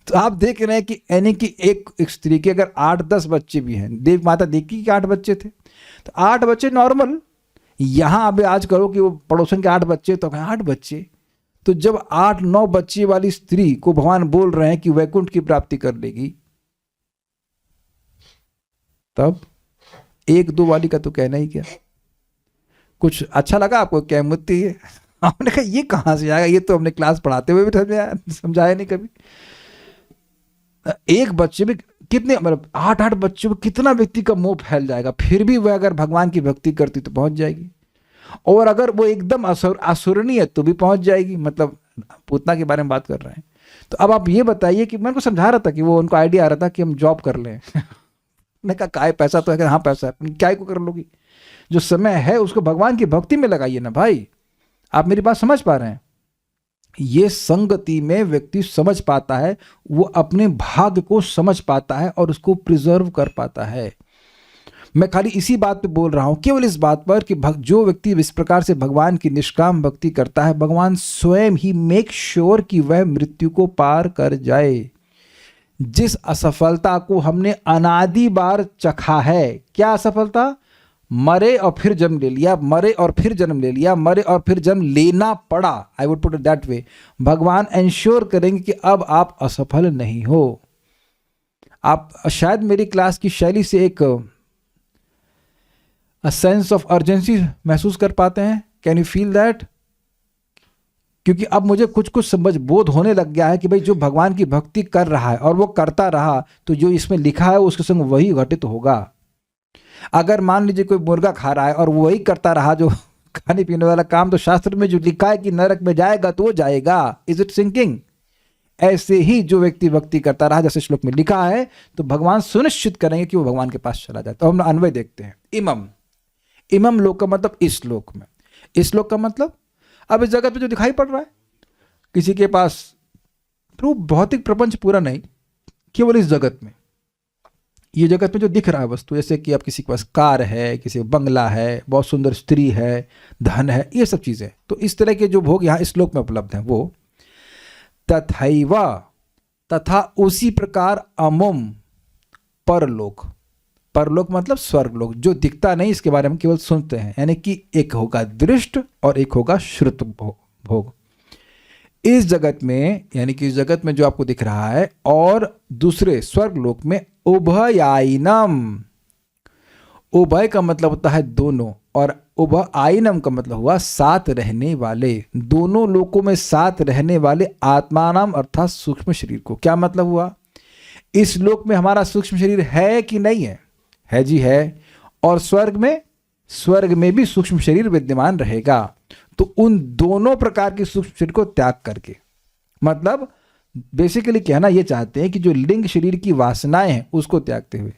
तो आप देख रहे हैं कि यानी कि एक स्त्री के अगर 8-10 बच्चे भी हैं, देव माता देखी कि 8 बच्चे थे, तो 8 बच्चे नॉर्मल। यहां अब आज करो कि वो पड़ोसन के 8 बच्चे, तो 8 बच्चे, तो जब 8-9 बच्चे वाली स्त्री को भगवान बोल रहे हैं कि वैकुंठ की प्राप्ति कर लेगी, तब 1-2 वाली का तो कहना ही क्या। कुछ अच्छा लगा आपको? क्या मुत्ती है? हमने कहा ये कहां से आएगा, ये तो हमने क्लास पढ़ाते हुए भी समझाया नहीं कभी। एक बच्चे में कितने, मतलब 8-8 बच्चों में कितना व्यक्ति का मोह फैल जाएगा। फिर भी वह अगर भगवान की भक्ति करती तो पहुंच जाएगी, और अगर वो एकदम असुरनी है तो भी पहुंच जाएगी। मतलब पूतना के बारे में बात कर रहे हैं। तो अब आप ये बताइए कि मैं उनको समझा रहा था कि वो उनको आइडिया आ रहा था कि हम जॉब कर लें मैंने कहा काय पैसा तो है? हाँ पैसा है। क्या को कर लोगी? जो समय है उसको भगवान की भक्ति में लगाइए ना भाई। आप मेरी बात समझ पा रहे हैं? ये संगति में व्यक्ति समझ पाता है, वो अपने भाग्य को समझ पाता है और उसको प्रिजर्व कर पाता है। मैं खाली इसी बात पे बोल रहा हूं, केवल इस बात पर कि जो व्यक्ति इस प्रकार से भगवान की निष्काम भक्ति करता है, भगवान स्वयं ही मेक श्योर कि वह मृत्यु को पार कर जाए। जिस असफलता को हमने अनादि बार चखा है, क्या असफलता? मरे और फिर जन्म ले लिया, मरे और फिर जन्म ले लिया, मरे और फिर जन्म लेना पड़ा। I would put it that way. भगवान एंश्योर करेंगे कि अब आप असफल नहीं हो। आप शायद मेरी क्लास की शैली से एक सेंस ऑफ अर्जेंसी महसूस कर पाते हैं। Can you feel that? क्योंकि अब मुझे कुछ कुछ समझ बोध होने लग गया है कि भाई जो भगवान की भक्ति कर रहा है और वो करता रहा, तो जो इसमें लिखा है उसके संग वही घटित होगा। अगर मान लीजिए कोई मुर्गा खा रहा है और वही करता रहा जो खाने पीने वाला काम, तो शास्त्र में जो लिखा है कि नरक में जाएगा तो वो जाएगा। Is it sinking? ऐसे ही जो व्यक्ति भक्ति करता रहा, जैसे श्लोक में लिखा है, तो भगवान सुनिश्चित करेंगे कि वो भगवान के पास चला जाए। तो हम अन्वय देखते हैं। इमम लोक का मतलब इस श्लोक में, इस श्लोक का मतलब अब इस जगत पे जो दिखाई पड़ रहा है, किसी के पास तो भौतिक प्रपंच पूरा नहीं, केवल इस जगत में, ये जगत में जो दिख रहा है वस्तु, जैसे कि अब किसी के पास कार है, किसी को बंगला है, बहुत सुंदर स्त्री है, धन है, ये सब चीजें, तो इस तरह के जो भोग यहाँ इस श्लोक में उपलब्ध हैं, वो तथैव, तथा उसी प्रकार अमुम परलोक। परलोक मतलब स्वर्गलोक, जो दिखता नहीं, इसके बारे में केवल सुनते हैं। यानी कि एक होगा दृष्ट और एक होगा श्रुत भोग। इस जगत में, यानी कि इस जगत में जो आपको दिख रहा है, और दूसरे स्वर्गलोक में उभयाइनम। उभय का मतलब होता है दोनों, और उभयाइनम का मतलब हुआ साथ रहने वाले। दोनों लोकों में साथ रहने वाले आत्मानाम अर्थात सूक्ष्म शरीर को। क्या मतलब हुआ? इस लोक में हमारा सूक्ष्म शरीर है कि नहीं है? है जी, है। और स्वर्ग में भी सूक्ष्म शरीर विद्यमान रहेगा। तो उन दोनों प्रकार के सूक्ष्म शरीर को त्याग करके, मतलब बेसिकली कहना यह चाहते हैं कि जो लिंग शरीर की वासनाएं हैं उसको त्यागते हुए।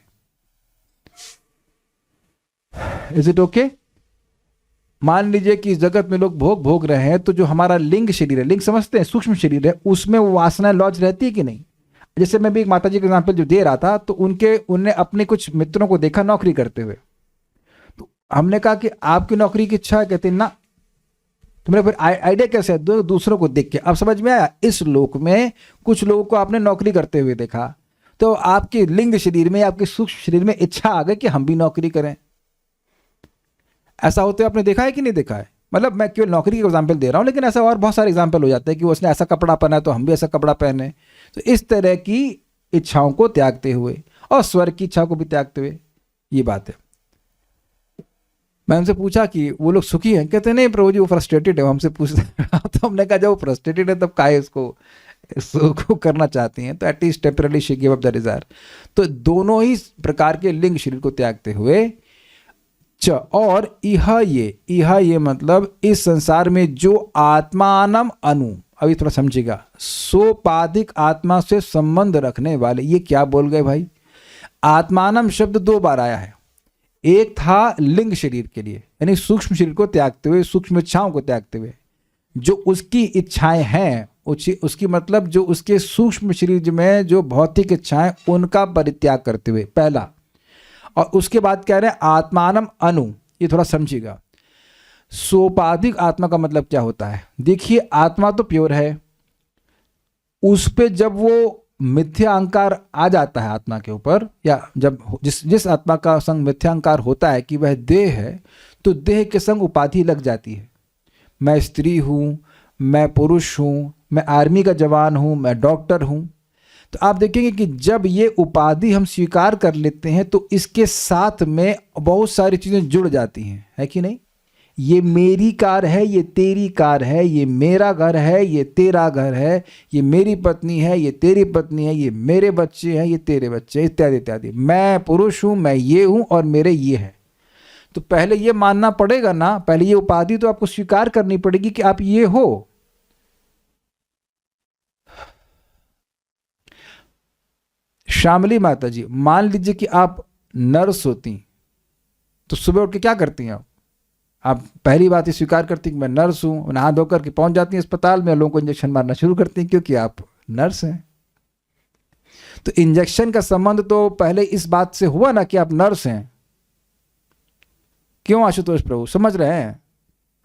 Is it okay? मान लीजिए कि इस जगत में लोग भोग रहे हैं, तो जो हमारा लिंग शरीर है, लिंग समझते हैं, सूक्ष्म शरीर है, उसमें वो वासनाएं लॉज रहती है कि नहीं? जैसे मैं भी एक माता जी का एग्जाम्पल जो दे रहा था, तो उनने अपने कुछ मित्रों को देखा नौकरी करते हुए, तो हमने कहा कि आपकी नौकरी की इच्छा है? कहते ना। तुमने फिर आइडिया कैसे है? दूसरों को देख के। अब समझ में आया? इस लोक में कुछ लोगों को आपने नौकरी करते हुए देखा, तो आपके लिंग शरीर में, आपके सूक्ष्म शरीर में इच्छा आ गई कि हम भी नौकरी करें। ऐसा होते आपने देखा है कि नहीं देखा है? मतलब मैं केवल नौकरी का एग्जाम्पल दे रहा हूं, लेकिन ऐसा और बहुत सारे एग्जाम्पल हो जाते हैं कि उसने ऐसा कपड़ा पहना है तो हम भी ऐसा कपड़ा पहने। तो इस तरह की इच्छाओं को त्यागते हुए और स्वर्ग की इच्छा को भी त्यागते हुए, ये बात है। मैं उनसे पूछा कि वो लोग सुखी हैं? कहते नहीं प्रभु जी, वो फ्रस्ट्रेटेड है। हमसे पूछते तो हमने कहा जब वो फ्रस्ट्रेटेड है तब काहे इसको करना चाहती हैं? तो at least temporarily she give up the desire. तो दोनों ही प्रकार के लिंग शरीर को त्यागते हुए च और इह ये मतलब इस संसार में जो आत्मानम अनु, अभी थोड़ा समझिएगा, सोपाधिक आत्मा से संबंध रखने वाले, ये क्या बोल गए भाई? आत्मानम शब्द 2 बार आया है। एक था लिंग शरीर के लिए, यानी सूक्ष्म शरीर को त्यागते हुए, सूक्ष्म इच्छाओं को त्यागते हुए, जो उसकी इच्छाएं हैं, उसकी मतलब जो उसके सूक्ष्म शरीर में जो भौतिक इच्छाएं, उनका परित्याग करते हुए, पहला। और उसके बाद कह रहे हैं आत्मानम अनु, ये थोड़ा समझिएगा। सोपाधिक आत्मा का मतलब क्या होता है? देखिए, आत्मा तो प्योर है, उस पे जब वो मिथ्या अहंकार आ जाता है आत्मा के ऊपर, या जब जिस आत्मा का संग मिथ्या अहंकार होता है कि वह देह है, तो देह के संग उपाधि लग जाती है। मैं स्त्री हूँ, मैं पुरुष हूँ, मैं आर्मी का जवान हूँ, मैं डॉक्टर हूँ। तो आप देखेंगे कि जब ये उपाधि हम स्वीकार कर लेते हैं तो इसके साथ में बहुत सारी चीज़ें जुड़ जाती हैं, है कि नहीं? ये मेरी कार है, ये तेरी कार है, ये मेरा घर है, ये तेरा घर है, ये मेरी पत्नी है, ये तेरी पत्नी है, ये मेरे बच्चे हैं, ये तेरे बच्चे, इत्यादि इत्यादि। मैं पुरुष हूँ, मैं ये हूँ और मेरे ये हैं। तो पहले ये मानना पड़ेगा ना, पहले ये उपाधि तो आपको स्वीकार करनी पड़ेगी कि आप ये हो। श्यामली माता जी, मान लीजिए कि आप नर्स होती, तो सुबह उठ के क्या करती हैं आप पहली बात ही स्वीकार करती कि मैं नर्स हूं, नहा धोकर के पहुंच जाती हैं अस्पताल में, लोगों को इंजेक्शन मारना शुरू करती हैं, क्योंकि आप नर्स हैं। तो इंजेक्शन का संबंध तो पहले इस बात से हुआ ना कि आप नर्स हैं। क्यों आशुतोष प्रभु, समझ रहे हैं?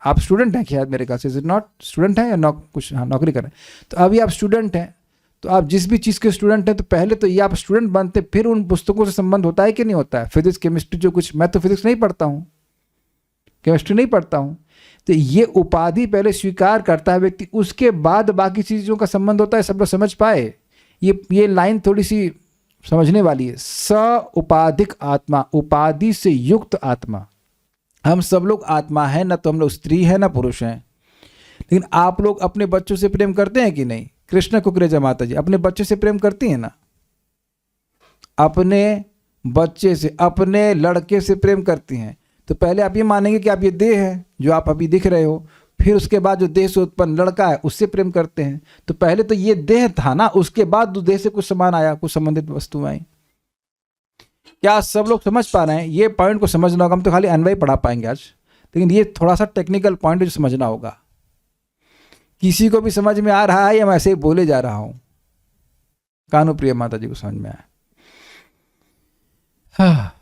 आप स्टूडेंट हैं क्या मेरे ख्याल से? Is it not? स्टूडेंट हैं या कुछ नौकरी कर रहे हैं? तो अभी आप स्टूडेंट हैं, तो आप जिस भी चीज़ के स्टूडेंट हैं, तो पहले तो ये आप स्टूडेंट बनते, फिर उन पुस्तकों से संबंध होता है कि नहीं होता है? फिजिक्स केमिस्ट्री जो कुछ, मैं तो फिजिक्स नहीं पढ़ता हूँ, केमिस्ट्री नहीं पढ़ता हूँ, तो ये उपाधि पहले स्वीकार करता है व्यक्ति, उसके बाद बाकी चीज़ों का संबंध होता है। सब लोग समझ पाए? ये लाइन थोड़ी सी समझने वाली है। स उपाधिक आत्मा, उपाधि से युक्त आत्मा। हम सब लोग आत्मा है ना, तो हम लोग स्त्री है ना पुरुष हैं। लेकिन आप लोग अपने बच्चों से प्रेम करते हैं कि नहीं? कृष्ण कुकरेजा माता जी अपने बच्चे से प्रेम करती हैं ना? अपने बच्चे से, अपने लड़के से प्रेम करती हैं। तो पहले आप ये मानेंगे कि आप ये देह है जो आप अभी दिख रहे हो, फिर उसके बाद जो देह से उत्पन्न लड़का है उससे प्रेम करते हैं। तो पहले तो ये देह था ना, उसके बाद देह से कुछ सामान आया, कुछ संबंधित वस्तु आई। क्या सब लोग समझ पा रहे हैं? ये पॉइंट को समझना होगा। हम तो खाली अन्वय पढ़ा पाएंगे आज, लेकिन ये थोड़ा सा टेक्निकल पॉइंट जो समझना होगा। किसी को भी समझ में आ रहा है या मैं ऐसे ही बोले जा रहा हूं? कानुप्रिया माता जी को समझ में आया? हाँ।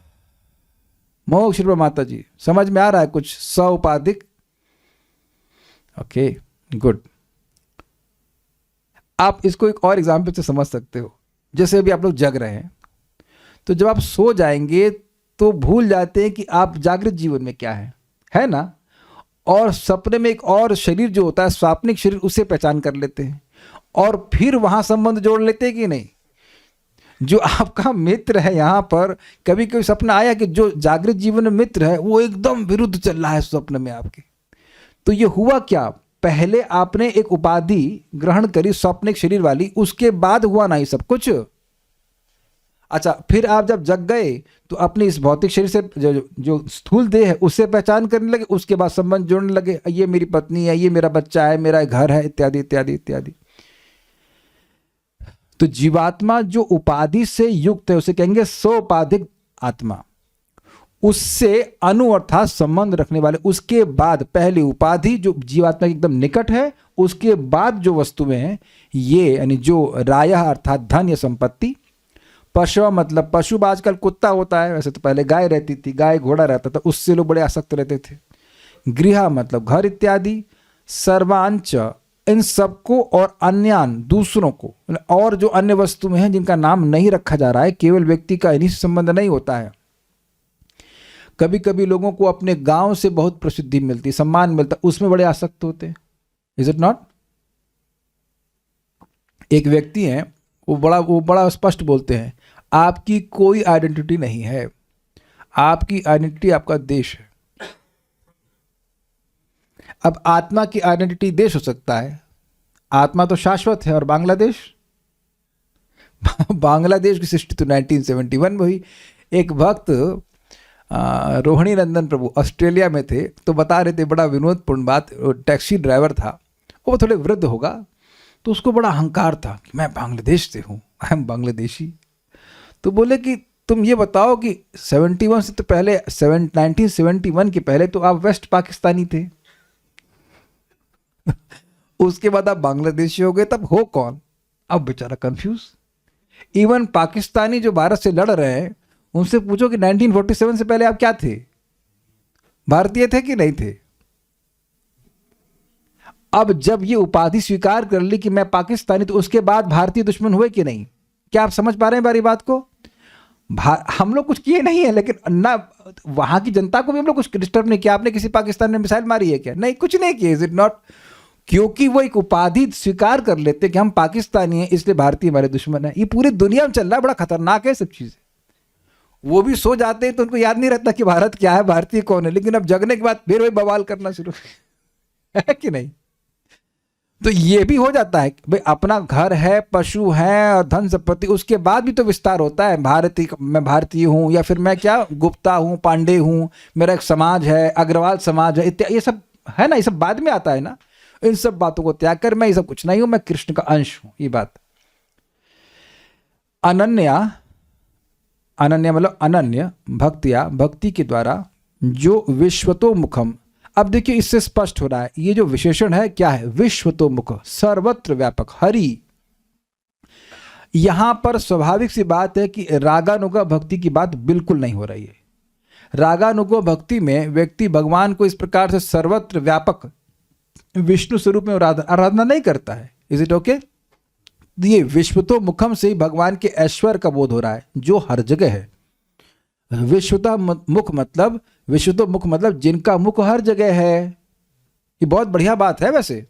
मोक्ष माता जी समझ में आ रहा है कुछ? सौपाधिक, ओके गुड। आप इसको एक और एग्जाम्पल से समझ सकते हो। जैसे अभी आप लोग जग रहे हैं, तो जब आप सो जाएंगे तो भूल जाते हैं कि आप जागृत जीवन में क्या है ना? और सपने में एक और शरीर जो होता है, स्वाप्निक शरीर, उसे पहचान कर लेते हैं और फिर वहां संबंध जोड़ लेते हैं कि नहीं? जो आपका मित्र है यहाँ पर, कभी कभी सपना आया कि जो जागृत जीवन में मित्र है वो एकदम विरुद्ध चल रहा है स्वप्न में आपके। तो ये हुआ क्या? पहले आपने एक उपाधि ग्रहण करी स्वप्निक शरीर वाली, उसके बाद हुआ ना ये सब कुछ। अच्छा, फिर आप जब जग गए तो अपने इस भौतिक शरीर से जो स्थूल देह है उससे पहचान करने लगे, उसके बाद संबंध जोड़ने लगे, ये मेरी पत्नी है, ये मेरा बच्चा है, मेरा घर है, इत्यादि इत्यादि इत्यादि। तो जीवात्मा जो उपाधि से युक्त है उसे कहेंगे सोपाधिक आत्मा। उससे अनु अर्थात संबंध रखने वाले, उसके बाद पहली उपाधि जो जीवात्मा के एकदम निकट है, उसके बाद जो वस्तुएं हैं ये, यानी जो रायः अर्थात धन या संपत्ति, पशु मतलब पशु, आजकल कुत्ता होता है, वैसे तो पहले गाय रहती थी, गाय घोड़ा रहता था, उससे लोग बड़े आसक्त रहते थे। गृह मतलब घर इत्यादि, सर्वांच इन सबको, और अन्यान दूसरों को, और जो अन्य वस्तुएं हैं जिनका नाम नहीं रखा जा रहा है, केवल व्यक्ति का इन्हीं से संबंध नहीं होता है। कभी कभी लोगों को अपने गांव से बहुत प्रसिद्धि मिलती, सम्मान मिलता, उसमें बड़े आसक्त होते हैं। Is it not? एक व्यक्ति हैं, वो बड़ा स्पष्ट बोलते हैं, आपकी कोई आइडेंटिटी नहीं है, आपकी आइडेंटिटी आपका देश है। अब आत्मा की आइडेंटिटी देश हो सकता है, आत्मा तो शाश्वत है। और बांग्लादेश बांग्लादेश की सृष्टि तो 1971 में हुई। एक भक्त रोहिणी नंदन प्रभु ऑस्ट्रेलिया में थे, तो बता रहे थे बड़ा विनोदपूर्ण बात। टैक्सी ड्राइवर था, वो थोड़े वृद्ध होगा, तो उसको बड़ा अहंकार था कि मैं बांग्लादेश से हूँ, आई एम बांग्लादेशी। तो बोले कि तुम ये बताओ कि 71 से तो पहले 1971 के पहले तो आप वेस्ट पाकिस्तानी थे उसके बाद आप बांग्लादेशी हो गए, तब हो कौन? अब बेचारा कंफ्यूज। इवन पाकिस्तानी जो भारत से लड़ रहे हैं उनसे पूछो कि 1947 से पहले आप क्या थे, भारतीय थे कि नहीं थे? अब जब ये उपाधि स्वीकार कर ली कि मैं पाकिस्तानी, तो उसके बाद भारतीय दुश्मन हुए कि नहीं? क्या आप समझ पा रहे हैं बारी बात को? हम लोग कुछ किए नहीं है, लेकिन ना वहां की जनता को भी हम लोग कुछ डिस्टर्ब नहीं किया। आपने किसी पाकिस्तान में मिसाइल मारी है क्या? नहीं, कुछ नहीं किया। Is it not? क्योंकि वो एक उपाधि स्वीकार कर लेते कि हम पाकिस्तानी हैं, इसलिए भारतीय हमारे दुश्मन है। ये पूरी दुनिया में चल रहा है, बड़ा खतरनाक है सब चीजें। वो भी सो जाते हैं तो उनको याद नहीं रहता कि भारत क्या है, भारतीय कौन है, लेकिन अब जगने के बाद फिर वही बवाल करना शुरू है कि नहीं? तो ये भी हो जाता है भाई, अपना घर है, पशु है और धन संपत्ति, उसके बाद भी तो विस्तार होता है। भारतीय, मैं भारतीय हूं, या फिर मैं क्या गुप्ता हूं, पांडे हूं, मेरा एक समाज है, अग्रवाल समाज है, इत्यादि। ये सब है ना, ये सब बाद में आता है ना। इन सब बातों को त्याग कर मैं ये सब कुछ नहीं हूं, मैं कृष्ण का अंश हूं, ये बात। अनन्या, अनन्या मतलब अनन्य भक्तिया, भक्ति के द्वारा जो विश्वतोमुखम। अब देखिए इससे स्पष्ट हो रहा है ये जो विशेषण है क्या है, विश्वतोमुख, सर्वत्र व्यापक, हरि। यहां पर स्वाभाविक सी बात है कि रागानुगा भक्ति की बात बिल्कुल नहीं हो रही है। रागानुगा भक्ति में व्यक्ति भगवान को इस प्रकार से सर्वत्र व्यापक विष्णु स्वरूप में आराधना नहीं करता है। Is it okay? ये विश्वतो मुखम से ही भगवान के ऐश्वर्य का बोध हो रहा है, जो हर जगह है। विश्वता मुख मतलब, विश्वतो मुख मतलब जिनका मुख हर जगह है। ये बहुत बढ़िया बात है। वैसे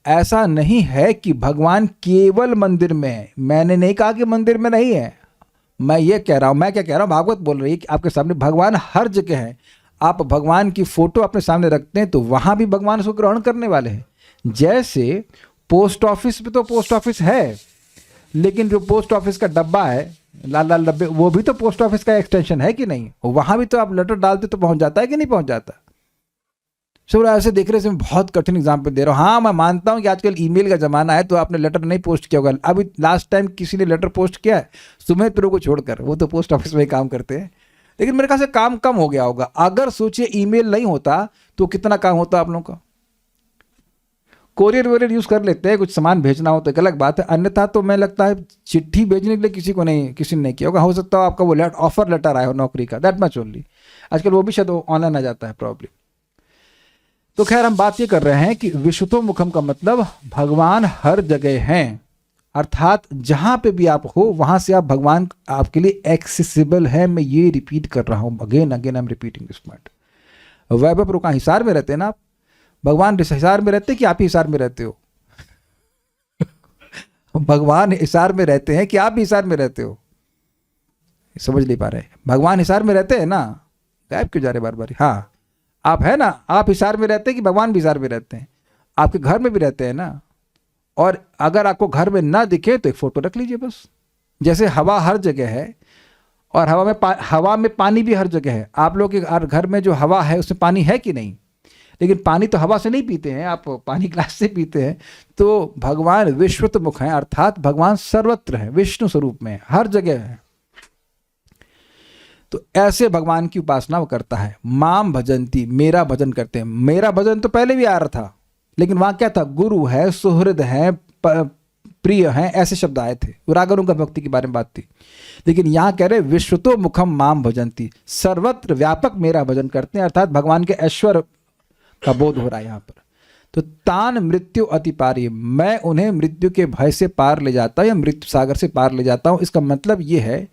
ऐसा नहीं है कि भगवान केवल मंदिर में है। मैंने नहीं कहा कि मंदिर में नहीं है, मैं ये कह रहा हूं, मैं क्या कह रहा हूं, भागवत बोल रही है कि आपके सामने भगवान हर जगह है। आप भगवान की फोटो अपने सामने रखते हैं तो वहां भी भगवान उसको ग्रहण करने वाले हैं। जैसे पोस्ट ऑफिस में तो पोस्ट ऑफिस है, लेकिन जो पोस्ट ऑफिस का डब्बा है, लाल लाल डब्बे, वो भी तो पोस्ट ऑफिस का एक्सटेंशन है कि नहीं? वहां भी तो आप लेटर डालते तो पहुंच जाता है कि नहीं पहुंच जाता? सब ऐसे देख रहे हैं, बहुत कठिन एग्जाम्पल दे रहा हूँ। हाँ, मैं मानता हूँ कि आजकल ईमेल का जमाना है, तो आपने लेटर नहीं पोस्ट किया होगा। अभी लास्ट टाइम किसी ने लेटर पोस्ट किया है सुमित प्रो को छोड़कर, वो तो पोस्ट ऑफिस में ही काम करते हैं। लेकिन मेरे ख्याल से काम कम हो गया होगा। अगर सोचिए ईमेल नहीं होता तो कितना काम होता आप लोगों का। कोरियर वोरियर यूज कर लेते हैं, कुछ सामान भेजना हो तो एक अलग बात है, अन्यथा तो मैं लगता है चिट्ठी भेजने के लिए किसी ने नहीं किया होगा। हो सकता है आपका वो ऑफर लेटर आया हो नौकरी का, दैट मच ओनली। आजकल वो भी शायद ऑनलाइन आ जाता है प्रॉब्लम। तो खैर हम बात ये कर रहे हैं कि विश्वतो मुखम का मतलब भगवान हर जगह हैं, अर्थात जहां पे भी आप हो वहां से आप भगवान आपके लिए एक्सेसिबल है। मैं ये रिपीट कर रहा हूं, again again I am repeating this point. Vaibhav pro का हिसार में रहते हैं ना आप, भगवान हिसार में रहते कि आप ही हिसार में रहते हो? भगवान हिसार में रहते हैं कि आप भी हिसार में रहते हो? समझ नहीं पा रहे। भगवान हिसार में रहते हैं ना, गायब क्यों जा रहे बार बार? हाँ, आप है ना, आप हिसार में रहते हैं कि भगवान भी हिसार में रहते हैं? आपके घर में भी रहते हैं ना। और अगर आपको घर में ना दिखे तो एक फोटो रख लीजिए बस। जैसे हवा हर जगह है और हवा में पानी भी हर जगह है। आप लोग के घर में जो हवा है उसमें पानी है कि नहीं? लेकिन पानी तो हवा से नहीं पीते हैं, आप पानी ग्लास से पीते हैं। तो भगवान विश्वतमुख हैं, अर्थात भगवान सर्वत्र है, विष्णु स्वरूप में हर जगह है। तो ऐसे भगवान की उपासना वो करता है। माम भजंती, मेरा भजन करते हैं। मेरा भजन तो पहले भी आ रहा था, लेकिन वहां क्या था? गुरु है, सुहृद है, प्रिय है, ऐसे शब्द आए थे। रागनु का भक्ति के बारे में बात थी। लेकिन यहां कह रहे विश्वतो मुखम माम भजंती, सर्वत्र व्यापक मेरा भजन करते हैं, अर्थात भगवान के ऐश्वर्य का बोध हो रहा है यहां पर। तो तान मृत्यु अति पारी, मैं उन्हें मृत्यु के भय से पार ले जाता हूं या मृत्यु सागर से पार ले जाता हूं। इसका मतलब यह है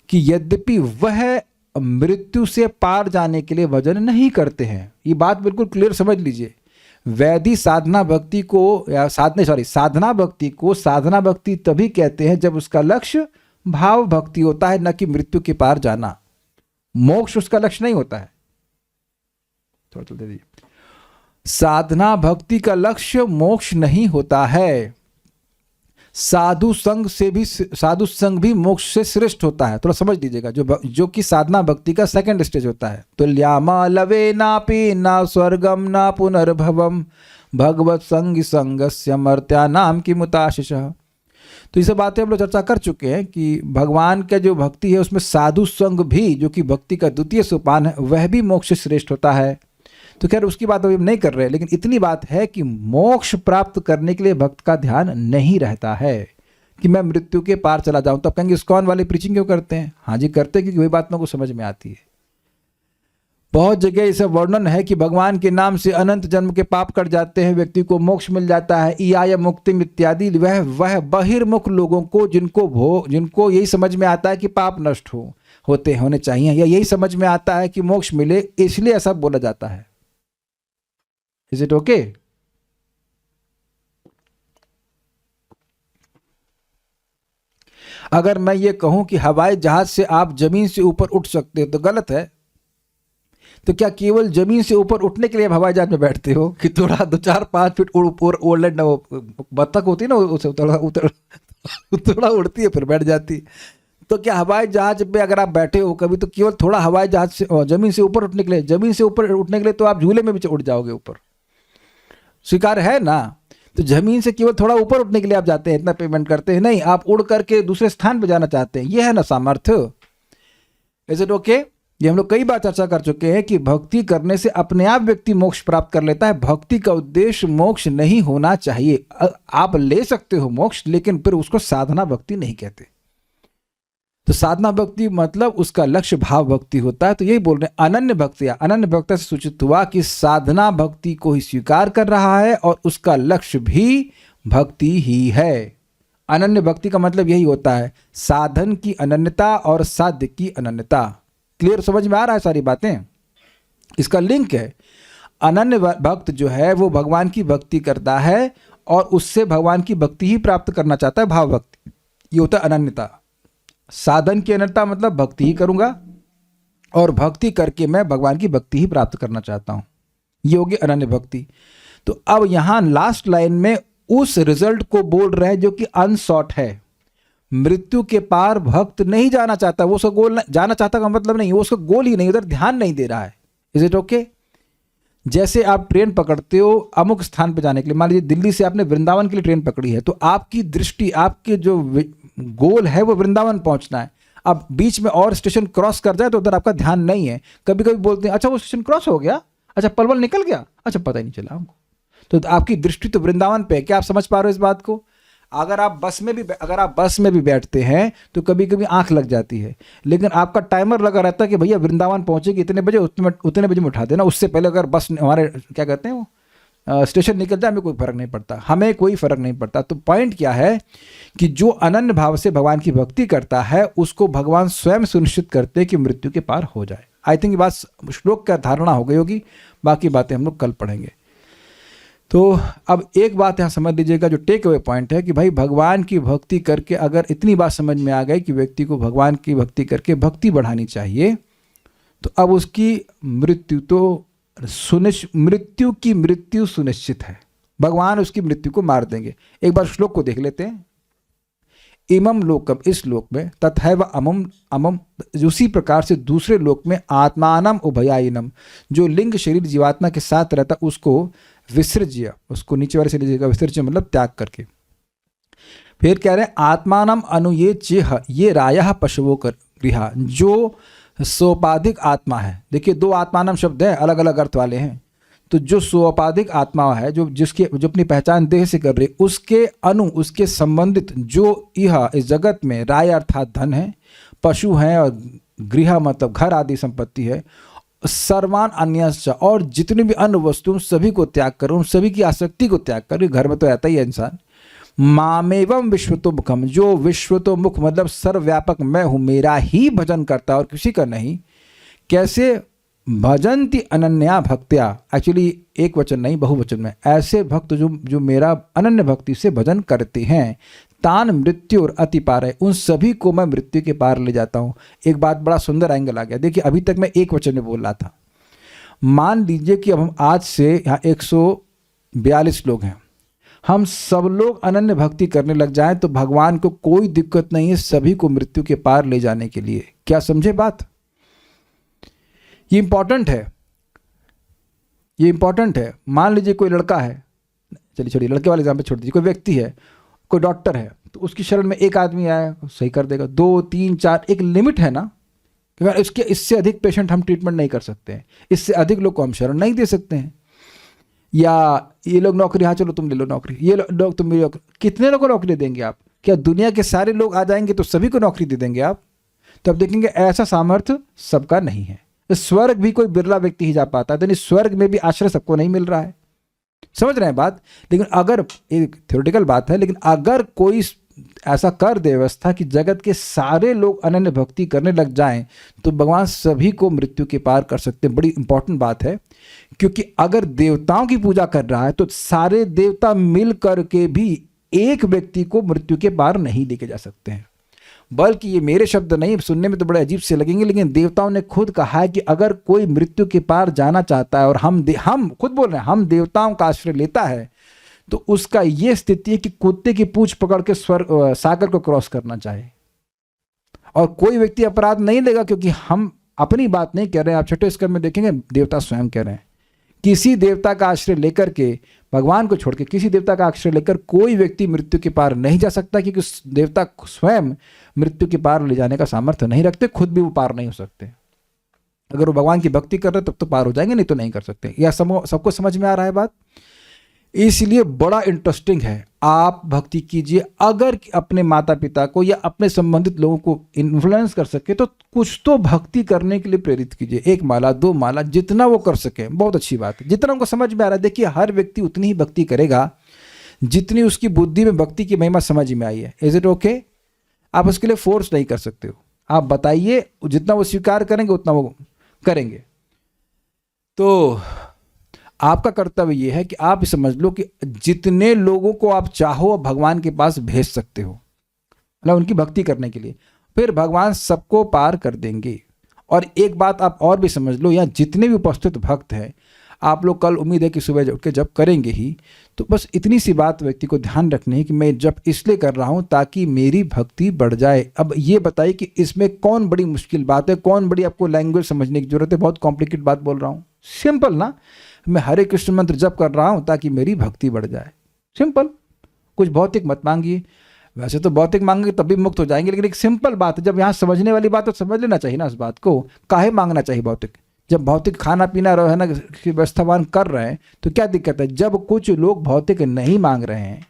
कि यद्यपि वह मृत्यु से पार जाने के लिए भजन नहीं करते हैं, ये बात बिल्कुल क्लियर समझ लीजिए। वैदिक साधना भक्ति को या साधना भक्ति को साधना भक्ति तभी कहते हैं जब उसका लक्ष्य भाव भक्ति होता है, न कि मृत्यु के पार जाना। मोक्ष उसका लक्ष्य नहीं होता है। थोड़ा दे दीजिए। साधना भक्ति का लक्ष्य मोक्ष नहीं होता है। साधु संग भी मोक्ष से श्रेष्ठ होता है। थोड़ा समझ लीजिएगा, जो कि साधना भक्ति का सेकंड स्टेज होता है। तुल्यामा लवे नापि ना स्वर्गम ना पुनर्भवम भगवत संग संगस्य मर्त्या नाम की मुताशिष। तो ये सब बातें हम लोग चर्चा कर चुके हैं कि भगवान का जो भक्ति है उसमें साधु संग भी, जो कि भक्ति का द्वितीय सोपान है, वह भी मोक्ष से श्रेष्ठ होता है। तो खैर उसकी बात अभी हम नहीं कर रहे, लेकिन इतनी बात है कि मोक्ष प्राप्त करने के लिए भक्त का ध्यान नहीं रहता है कि मैं मृत्यु के पार चला जाऊं। तब कहेंगे इस्कॉन वाले प्रीचिंग क्यों करते हैं? हाँ जी करते हैं, क्योंकि वही बात मेरे को समझ में आती है। बहुत जगह इसे वर्णन है कि भगवान के नाम से अनंत जन्म के पाप कट जाते हैं, व्यक्ति को मोक्ष मिल जाता है, ईयाय मुक्ति इत्यादि। वह बहिर्मुख लोगों को जिनको यही समझ में आता है कि पाप नष्ट होने चाहिए, या यही समझ में आता है कि मोक्ष मिले, इसलिए ऐसा बोला जाता है। Is it okay? अगर मैं ये कहूं कि हवाई जहाज से आप जमीन से ऊपर उठ सकते हो तो गलत है। तो क्या केवल जमीन से ऊपर उठने के लिए आप हवाई जहाज में बैठते हो कि थोड़ा 2-4-5 फीट ओढ़ लेना? वो बत्तख होती है ना, उसे थोड़ा उड़ती है फिर बैठ जाती है। तो क्या हवाई जहाज पे अगर आप बैठे हो कभी, तो केवल थोड़ा हवाई जहाज से जमीन से ऊपर उठने के लिए, जमीन से ऊपर उठने के लिए तो आप झूले में भी उड़ जाओगे ऊपर, स्वीकार है ना? तो जमीन से केवल थोड़ा ऊपर उठने के लिए आप जाते हैं, इतना पेमेंट करते हैं? नहीं, आप उड़ करके दूसरे स्थान पर जाना चाहते हैं। यह है ना सामर्थ्य। Is it okay? ये हम लोग कई बार चर्चा कर चुके हैं कि भक्ति करने से अपने आप व्यक्ति मोक्ष प्राप्त कर लेता है। भक्ति का उद्देश्य मोक्ष नहीं होना चाहिए। आप ले सकते हो मोक्ष, लेकिन फिर उसको साधना भक्ति नहीं कहते। तो साधना भक्ति मतलब उसका लक्ष्य भाव भक्ति होता है। तो यही बोल रहे हैं अनन्य भक्तिया। अनन्य भक्ति से सूचित हुआ कि साधना भक्ति को ही स्वीकार कर रहा है और उसका लक्ष्य भी भक्ति ही है। अनन्य भक्ति का मतलब यही होता है, साधन की अनन्यता और साध्य की अनन्यता। क्लियर, समझ में आ रहा है सारी बातें? इसका लिंक है। अनन्य भक्त जो है वो भगवान की भक्ति करता है और उससे भगवान की भक्ति ही प्राप्त करना चाहता है, भाव भक्ति। ये होता है अनन्यता। साधन की अनन्यता मतलब भक्ति ही करूंगा और भक्ति करके मैं भगवान की भक्ति ही प्राप्त करना चाहता हूं। ये होगी अनन्य भक्ति। तो अब यहां लास्ट लाइन में उस रिजल्ट को बोल रहे हैं जो कि अनसॉट है। मृत्यु के पार भक्त नहीं जाना चाहता, वो उसका गोल जाना चाहता का मतलब नहीं, वो उसका गोल ही नहीं, उधर ध्यान नहीं दे रहा है। Is it okay? जैसे आप ट्रेन पकड़ते हो अमुक स्थान पर जाने के लिए, मान लीजिए दिल्ली से आपने वृंदावन के लिए ट्रेन पकड़ी है, तो आपकी दृष्टि, आपके जो गोल है वो वृंदावन पहुंचना है। अब बीच में और स्टेशन क्रॉस कर जाए तो उधर आपका ध्यान नहीं है। कभी कभी बोलते हैं अच्छा वो स्टेशन क्रॉस हो गया, अच्छा पलवल निकल गया, अच्छा पता ही नहीं चला हमको। तो आपकी दृष्टि तो वृंदावन पे है। क्या आप समझ पा रहे हो इस बात को? अगर आप बस में भी बैठते हैं तो कभी कभी आंख लग जाती है, लेकिन आपका टाइमर लगा रहता है कि भैया वृंदावन पहुंचेगी इतने बजे, उतने बजे में उठा देना। उससे पहले अगर बस हमारे क्या कहते हैं वो स्टेशन निकल जाए, हमें कोई फर्क नहीं पड़ता, हमें कोई फर्क नहीं पड़ता। तो पॉइंट क्या है कि जो अनन्य भाव से भगवान की भक्ति करता है उसको भगवान स्वयं सुनिश्चित करते हैं कि मृत्यु के पार हो जाए। आई थिंक ये बात श्लोक का धारणा हो गई होगी, बाकी बातें हम लोग कल पढ़ेंगे। तो अब एक बात यहाँ समझ लीजिएगा, जो टेक अवे पॉइंट है कि भाई भगवान की भक्ति करके अगर इतनी बात समझ में आ गई कि व्यक्ति को भगवान की भक्ति करके भक्ति बढ़ानी चाहिए, तो अब उसकी मृत्यु तो मृत्यु सुनिश्चित है। भगवान उसकी मृत्यु को मार देंगे। एक बार श्लोक को देख लेते हैं। इमम लोकम, इस लोक में, तथैव अमम, उसी प्रकार से दूसरे लोक में, आत्मानम उभयायनम, जो लिंग शरीर जीवात्मा के साथ रहता उसको विसर्ज्य, उसको नीचे वाले से लीजिएगा, विसर्ज्य मतलब त्याग करके। फिर कह रहे हैं आत्मानम अनुये चेह ये रायः पशवो कर गृहा, जो सोपाधिक आत्मा है। देखिए दो आत्मानम शब्द है, अलग अलग अर्थ वाले हैं। तो जो सोपाधिक आत्मा है, जो अपनी पहचान देह से कर रही, उसके उसके संबंधित जो यह इस जगत में राय अर्थात धन है, पशु हैं और गृह मतलब घर आदि संपत्ति है, सर्वान अन्यश्च, और जितनी भी अन्य वस्तु सभी को त्याग कर, उन सभी की आसक्ति को त्याग कर, घर में तो रहता ही है इंसान। मामेवम विश्वतोमुखम, जो विश्वतोमुख मतलब सर्वव्यापक मैं हूँ, मेरा ही भजन करता और किसी का नहीं। कैसे? भजन्ति अनन्या भक्त्या, एक्चुअली एक वचन नहीं बहुवचन में, ऐसे भक्त जो मेरा अनन्य भक्ति से भजन करते हैं, तान मृत्यु और अति पार है, उन सभी को मैं मृत्यु के पार ले जाता हूँ। एक बात बड़ा सुंदर एंगल आ गया। देखिए अभी तक मैं एक वचन में बोल रहा था। मान लीजिए कि अब हम आज से यहाँ 142 लोग हैं, हम सब लोग अनन्य भक्ति करने लग जाएं तो भगवान को कोई दिक्कत नहीं है सभी को मृत्यु के पार ले जाने के लिए। क्या समझे बात? ये इंपॉर्टेंट है, ये इंपॉर्टेंट है। मान लीजिए कोई लड़का है, चलिए छोड़िए, लड़के वाले एग्जाम्पल छोड़ दीजिए, कोई व्यक्ति है, कोई डॉक्टर है, तो उसकी शरण में एक आदमी आया, सही कर देगा, 2 3 4, एक लिमिट है ना, क्योंकि उसके इससे अधिक पेशेंट हम ट्रीटमेंट नहीं कर सकते हैं, इससे अधिक लोग को हम शरण नहीं दे सकते हैं। या ये लोग नौकरी, हाँ चलो तुम ले लो नौकरी, ये लोग तुम मेरी नौकरी, कितने लोगों को नौकरी देंगे आप? क्या दुनिया के सारे लोग आ जाएंगे तो सभी को नौकरी दे देंगे आप? तो अब देखेंगे ऐसा सामर्थ्य सबका नहीं है। स्वर्ग भी कोई बिरला व्यक्ति ही जा पाता है, तो स्वर्ग में भी आश्रय सबको नहीं मिल रहा है। समझ रहे हैं बात? लेकिन अगर, एक थ्योरेटिकल बात है, लेकिन अगर कोई ऐसा कर दे व्यवस्था कि जगत के सारे लोग अनन्य भक्ति करने लग जाएं तो भगवान सभी को मृत्यु के पार कर सकते हैं। बड़ी इंपॉर्टेंट बात है, क्योंकि अगर देवताओं की पूजा कर रहा है तो सारे देवता मिल करके भी एक व्यक्ति को मृत्यु के पार नहीं लेके जा सकते हैं। बल्कि ये मेरे शब्द नहीं, सुनने में तो बड़े अजीब से लगेंगे, लेकिन देवताओं ने खुद कहा है कि अगर कोई मृत्यु के पार जाना चाहता है और हम खुद बोल रहे हैं, हम देवताओं का आश्रय लेता है, तो उसका ये स्थिति है कि कुत्ते की पूंछ पकड़ के सागर को क्रॉस करना चाहे। और कोई व्यक्ति अपराध नहीं लेगा, क्योंकि हम अपनी बात नहीं कह रहे हैं। आप छठे स्कंद में देखेंगे देवता स्वयं कह रहे हैं, किसी देवता का आश्रय लेकर के, भगवान को छोड़ के किसी देवता का आश्रय लेकर कोई व्यक्ति मृत्यु के पार नहीं जा सकता, क्योंकि देवता स्वयं मृत्यु के पार ले जाने का सामर्थ्य नहीं रखते, खुद भी वो पार नहीं हो सकते। अगर वो भगवान की भक्ति कर रहे तब तो पार हो जाएंगे, नहीं तो नहीं कर सकते। यह सबको समझ में आ रहा है बात? इसलिए बड़ा इंटरेस्टिंग है, आप भक्ति कीजिए। अगर अपने माता पिता को या अपने संबंधित लोगों को इन्फ्लुएंस कर सके तो कुछ तो भक्ति करने के लिए प्रेरित कीजिए। 1 माला 2 माला जितना वो कर सके, बहुत अच्छी बात है। जितना उनको समझ में आ रहा है, देखिए हर व्यक्ति उतनी ही भक्ति करेगा जितनी उसकी बुद्धि में भक्ति की महिमा समझ में आई है। Is it okay? आप उसके लिए फोर्स नहीं कर सकते हो, आप बताइए, जितना वो स्वीकार करेंगे उतना वो करेंगे। तो आपका कर्तव्य यह है कि आप समझ लो कि जितने लोगों को आप चाहो भगवान के पास भेज सकते हो, मतलब उनकी भक्ति करने के लिए, फिर भगवान सबको पार कर देंगे। और एक बात आप और भी समझ लो, यहाँ जितने भी उपस्थित भक्त हैं, आप लोग कल उम्मीद है कि सुबह उठ के जब करेंगे ही, तो बस इतनी सी बात व्यक्ति को ध्यान रखनी है कि मैं जब इसलिए कर रहा हूँ ताकि मेरी भक्ति बढ़ जाए। अब ये बताइए कि इसमें कौन बड़ी मुश्किल बात है, कौन बड़ी आपको लैंग्वेज समझने की जरूरत है? बहुत कॉम्प्लिकेटेड बात बोल रहा हूँ? सिंपल ना, मैं हरे कृष्ण मंत्र जप कर रहा हूँ ताकि मेरी भक्ति बढ़ जाए। सिंपल, कुछ भौतिक मत मांगिए। वैसे तो भौतिक मांगेंगे तब भी मुक्त हो जाएंगे, लेकिन एक सिंपल बात है, जब यहाँ समझने वाली बात तो समझ लेना चाहिए ना उस बात को। काहे मांगना चाहिए भौतिक? जब भौतिक खाना पीना है ना की व्यवस्थावान कर रहे हैं तो क्या दिक्कत है? जब कुछ लोग भौतिक नहीं मांग रहे हैं,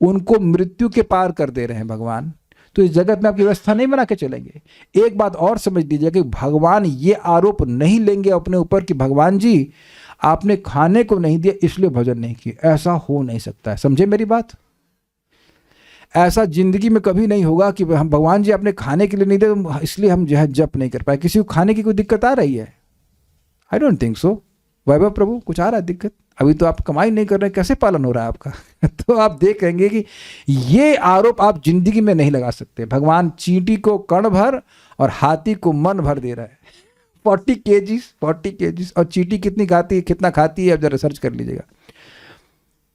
उनको मृत्यु के पार कर दे रहे हैं भगवान, तो इस जगत में आपकी व्यवस्था नहीं बना के चलेंगे। एक बात और समझ लीजिए कि भगवान ये आरोप नहीं लेंगे अपने ऊपर कि भगवान जी आपने खाने को नहीं दिया इसलिए भजन नहीं किया। ऐसा हो नहीं सकता है, समझे मेरी बात? ऐसा जिंदगी में कभी नहीं होगा कि हम भगवान जी आपने खाने के लिए नहीं दिया इसलिए हम जो है जप नहीं कर पाए। किसी को खाने की कोई दिक्कत आ रही है? I don't think so. वैभव प्रभु कुछ आ रहा है दिक्कत? अभी तो आप कमाई नहीं कर रहे, कैसे पालन हो रहा है आपका? तो आप देखेंगे कि ये आरोप आप जिंदगी में नहीं लगा सकते। भगवान चींटी को कण भर और हाथी को मन भर दे रहा है। 40 केजीज। और चींटी कितनी खाती है, कितना खाती है, आप जरा सर्च कर लीजिएगा।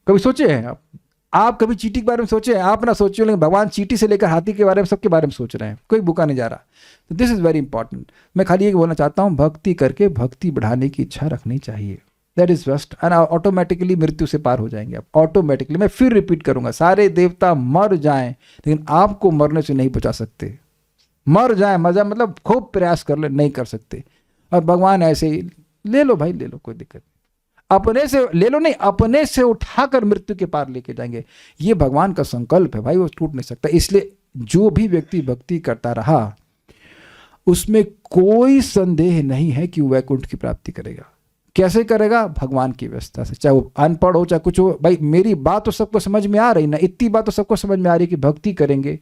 कभी सोचे हैं आप कभी चींटी के बारे में सोचे हैं? आप ना सोचिए, लेकिन भगवान चींटी से लेकर हाथी के बारे में सबके बारे में सोच रहे हैं, कोई भूखा नहीं जा रहा। तो दिस इज वेरी इंपॉर्टेंट। मैं खाली ये बोलना चाहता हूँ, भक्ति करके भक्ति बढ़ाने की इच्छा रखनी चाहिए। That is best, and automatically मृत्यु से पार हो जाएंगे आप ऑटोमेटिकली। मैं फिर रिपीट करूंगा, सारे देवता मर जाएं लेकिन आपको मरने से नहीं बचा सकते। मर जाए मतलब खूब प्रयास कर ले, नहीं कर सकते। और भगवान ऐसे ही ले लो भाई, ले लो, कोई दिक्कत नहीं। अपने से ले लो नहीं, अपने से उठाकर मृत्यु के पार लेके जाएंगे। ये भगवान का संकल्प है भाई, वो टूट नहीं सकता। इसलिए जो भी व्यक्ति भक्ति करता रहा उसमें कोई संदेह नहीं है कि वो वैकुंठ की प्राप्ति करेगा। कैसे करेगा? भगवान की व्यवस्था से, चाहे वो अनपढ़ हो चाहे कुछ हो। भाई मेरी बात तो सबको समझ में आ रही ना, इतनी बात तो सबको समझ में आ रही कि भक्ति करेंगे,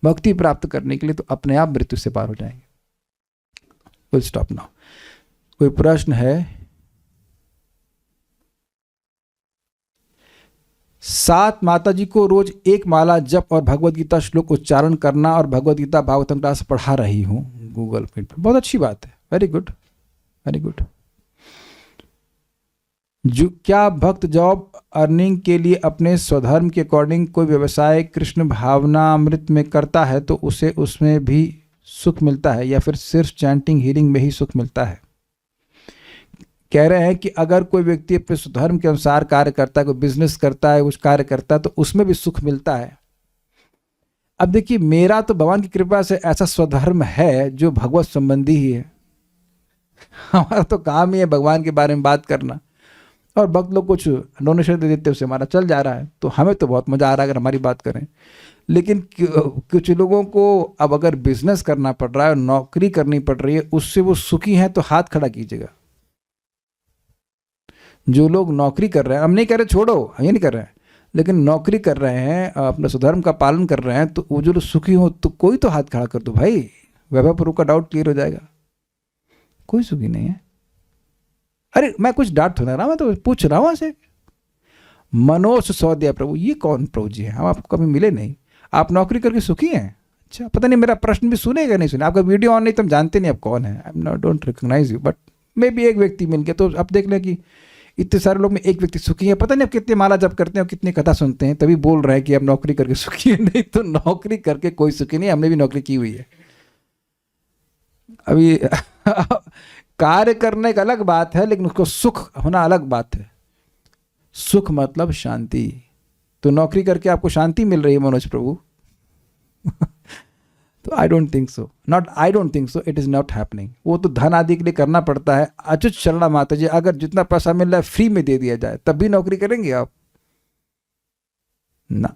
भक्ति प्राप्त करने के लिए तो अपने आप मृत्यु से पार हो जाएंगे। Will stop now. कोई प्रश्न है? 7 माताजी को रोज 1 माला जप और भगवद गीता श्लोक उच्चारण करना और भगवद गीता भागवतम क्लास पढ़ा रही हूँ गूगल मीट पर। बहुत अच्छी बात है, वेरी गुड, वेरी गुड। जो क्या भक्त जॉब अर्निंग के लिए अपने स्वधर्म के अकॉर्डिंग कोई व्यवसाय कृष्ण भावनामृत में करता है तो उसे उसमें भी सुख मिलता है या फिर सिर्फ चैंटिंग हीलिंग में ही सुख मिलता है? कह रहे हैं कि अगर कोई व्यक्ति अपने स्वधर्म के अनुसार कार्य करता है, कोई बिजनेस करता है, कुछ कार्य करता है तो उसमें भी सुख मिलता है। अब देखिए, मेरा तो भगवान की कृपा से ऐसा स्वधर्म है जो भगवत संबंधी ही है। हमारा तो काम ही है भगवान के बारे में बात करना, और भक्त लोग कुछ डोनेशन दे देते उससे हमारा चल जा रहा है, तो हमें तो बहुत मज़ा आ रहा है अगर हमारी बात करें। लेकिन कुछ लोगों को अब अगर बिजनेस करना पड़ रहा है और नौकरी करनी पड़ रही है, उससे वो सुखी हैं तो हाथ खड़ा कीजिएगा। जो लोग नौकरी कर रहे हैं, हम नहीं कह रहे छोड़ो, ये नहीं कर रहे हैं, लेकिन नौकरी कर रहे हैं, अपने स्वधर्म का पालन कर रहे हैं, तो वो जो लोग सुखी हो तो कोई तो हाथ खड़ा कर दो भाई। वैभव प्रभु का डाउट क्लियर हो जाएगा। कोई सुखी नहीं है। अरे मैं कुछ डांट थोड़ा रहा, मैं तो पूछ रहा हूँ ऐसे। मनोज सौदिया प्रभु, ये कौन प्रभु जी हैं? हम आपको कभी मिले नहीं, आप नौकरी करके सुखी हैं? अच्छा, पता नहीं मेरा प्रश्न भी सुनेगा नहीं सुने, आपका वीडियो ऑन नहीं तो हम जानते नहीं आप कौन है। I am not, don't recognize you, but maybe एक व्यक्ति मिल गया तो आप देख लें कि इतने सारे लोग में एक व्यक्ति सुखी है। पता नहीं आप कितने माला जप करते हैं और कितनी कथा सुनते हैं, तभी बोल रहे हैं कि आप नौकरी करके सुखी है। नहीं तो नौकरी करके कोई सुखी नहीं, हमने भी नौकरी की हुई है। अभी कार्य करने का अलग बात है, लेकिन उसको सुख होना अलग बात है। सुख मतलब शांति। तो नौकरी करके आपको शांति मिल रही है मनोज प्रभु? तो I don't think so, not I don't think so, it is not happening. वो तो धन आदि के लिए करना पड़ता है। अच्युत शर्मा माता जी, अगर जितना पैसा मिल रहा है फ्री में दे दिया जाए तब भी नौकरी करेंगे आप? ना,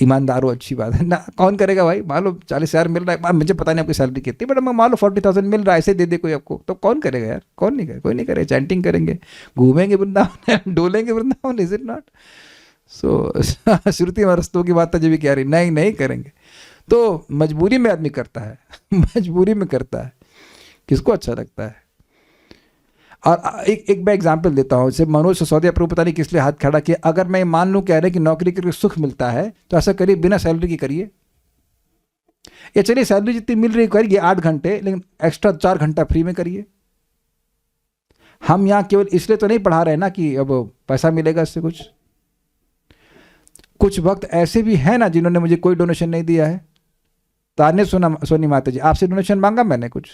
ईमानदार हो, अच्छी बात है ना। कौन करेगा भाई? मान लो 40,000 मिल रहा है, मुझे पता नहीं आपकी सैलरी कितनी, बट मान लो 40,000 मिल रहा है, ऐसे दे दे कोई आपको, तो कौन करेगा यार? कौन नहीं करेगा? कोई नहीं करेगा। चैंटिंग करेंगे, घूमेंगे वृंदावन, डोलेंगे Vrindavan. Is it not so? Shruti मरस्तों की बात जी भी कह रही, नहीं नहीं करेंगे। तो मजबूरी में आदमी करता है, मजबूरी में करता है, किसको अच्छा लगता है। और एक मैं एग्जाम्पल देता हूँ। जैसे मनोज सिसोदिया प्रभु पता नहीं किस लिए हाथ खड़ा किया। अगर मैं मान लूँ कह रहे हैं कि नौकरी करके सुख मिलता है, तो ऐसा करिए बिना सैलरी की करिए। या चलिए सैलरी जितनी मिल रही करिए 8 घंटे, लेकिन एक्स्ट्रा 4 घंटा फ्री में करिए। हम यहाँ केवल इसलिए तो नहीं पढ़ा रहे ना कि अब पैसा मिलेगा इससे कुछ। कुछ वक्त ऐसे भी हैं ना जिन्होंने मुझे कोई डोनेशन नहीं दिया है। ताने सुना सोनी माता जी, आपसे डोनेशन मांगा मैंने? कुछ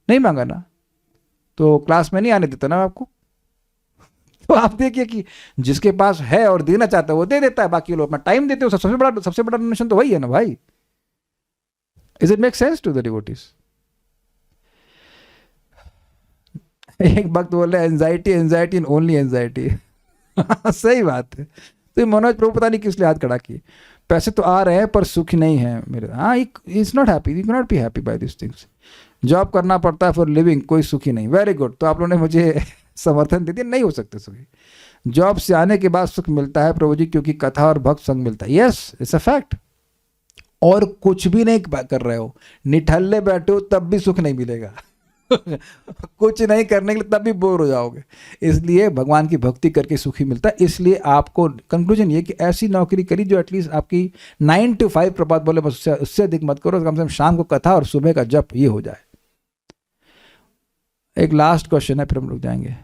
नहीं मांगा ना, तो क्लास में नहीं आने देता ना आपको। तो आप देखिए कि जिसके पास है और देना चाहता है वो दे देता है, बाकी लोग अपना टाइम देते हो। सबसे बड़ा डोनेशन तो वही है ना भाई। Is it make sense to the devotees? एक वक्त बोल रहे anxiety anxiety and only anxiety. सही बात है। तो मनोज प्रभु पता नहीं किस लिए हाथ खड़ा किए। पैसे तो आ रहे हैं पर सुख नहीं है मेरे। हाँ, is not happy, you can not be happy by this things. Job करना पड़ता है फॉर लिविंग, कोई सुखी नहीं। वेरी गुड, तो आप लोगों ने मुझे समर्थन दे दिया, नहीं हो सकते सुखी। जॉब से आने के बाद सुख मिलता है प्रभु जी, क्योंकि कथा और भक्त संग मिलता है। Yes, it's a fact. और कुछ भी नहीं कर रहे हो, निठल्ले बैठे हो, तब भी सुख नहीं मिलेगा। कुछ नहीं करने के लिए तब भी बोर हो जाओगे। इसलिए भगवान की भक्ति करके सुखी मिलता है। इसलिए आपको कंक्लूजन ये कि ऐसी नौकरी करी जो एटलीस्ट आपकी 9 to 5 प्रभात बोले, बस उससे अधिक मत करो। कम से कम शाम को कथा और सुबह का जप ये हो जाए। एक लास्ट क्वेश्चन है, फिर हम रुक जाएंगे।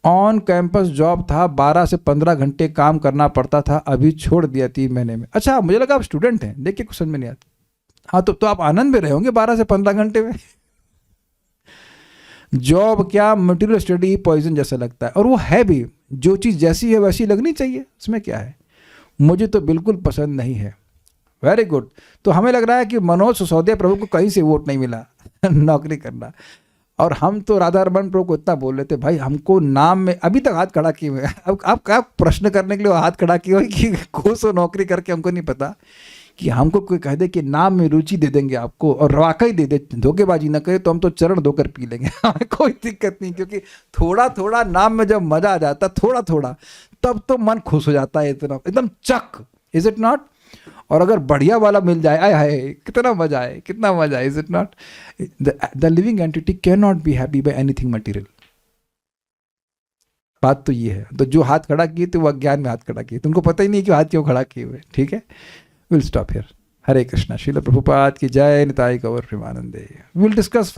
ऑन कैंपस जॉब था, 12 से 15 घंटे काम करना पड़ता था, अभी छोड़ दिया 3 महीने में। अच्छा, मुझे लगा आप स्टूडेंट हैं, देखिए कुछ समझ में नहीं आता। हाँ, तो आप आनंद में रहे होंगे 12 से 15 घंटे में। जॉब क्या, मटेरियल स्टडी पॉइजन जैसा लगता है, और वो है भी। जो चीज़ जैसी है वैसी लगनी चाहिए, उसमें क्या है। मुझे तो बिल्कुल पसंद नहीं है। Very good. तो हमें लग रहा है कि मनोज सिसोदिया प्रभु को कहीं से वोट नहीं मिला नौकरी करना। और हम तो राधा रमन प्रभु को इतना बोल रहे थे, भाई हमको नाम में अभी तक हाथ खड़ा किए हुए। अब आप क्या प्रश्न करने के लिए हाथ खड़ा किए हुए कि कोसो नौकरी करके हमको नहीं पता कि हमको कोई कह दे कि नाम में रुचि दे देंगे आपको, और वाकई दे दे, धोखेबाजी ना करे तो हम तो चरण धोकर पी लेंगे। हमें कोई दिक्कत नहीं, क्योंकि थोड़ा थोड़ा नाम में जब मजा आ जाता है, थोड़ा थोड़ा, तब तो मन खुश हो जाता है इतना, एकदम चक। Is it not? और अगर बढ़िया वाला मिल जाए, आय हाय कितना मजा है, कितना मजा है। Is it not? The living entity can not be happy by anything material. बात तो ये है। तो जो हाथ खड़ा किए थे वो अज्ञान में हाथ खड़ा किए, तुमको पता ही नहीं कि हाथ क्यों खड़ा किए हुए। ठीक है, will stop here. Hare Krishna. Srila Prabhupada की जय। निताई गौर प्रेमानंदे। Will discuss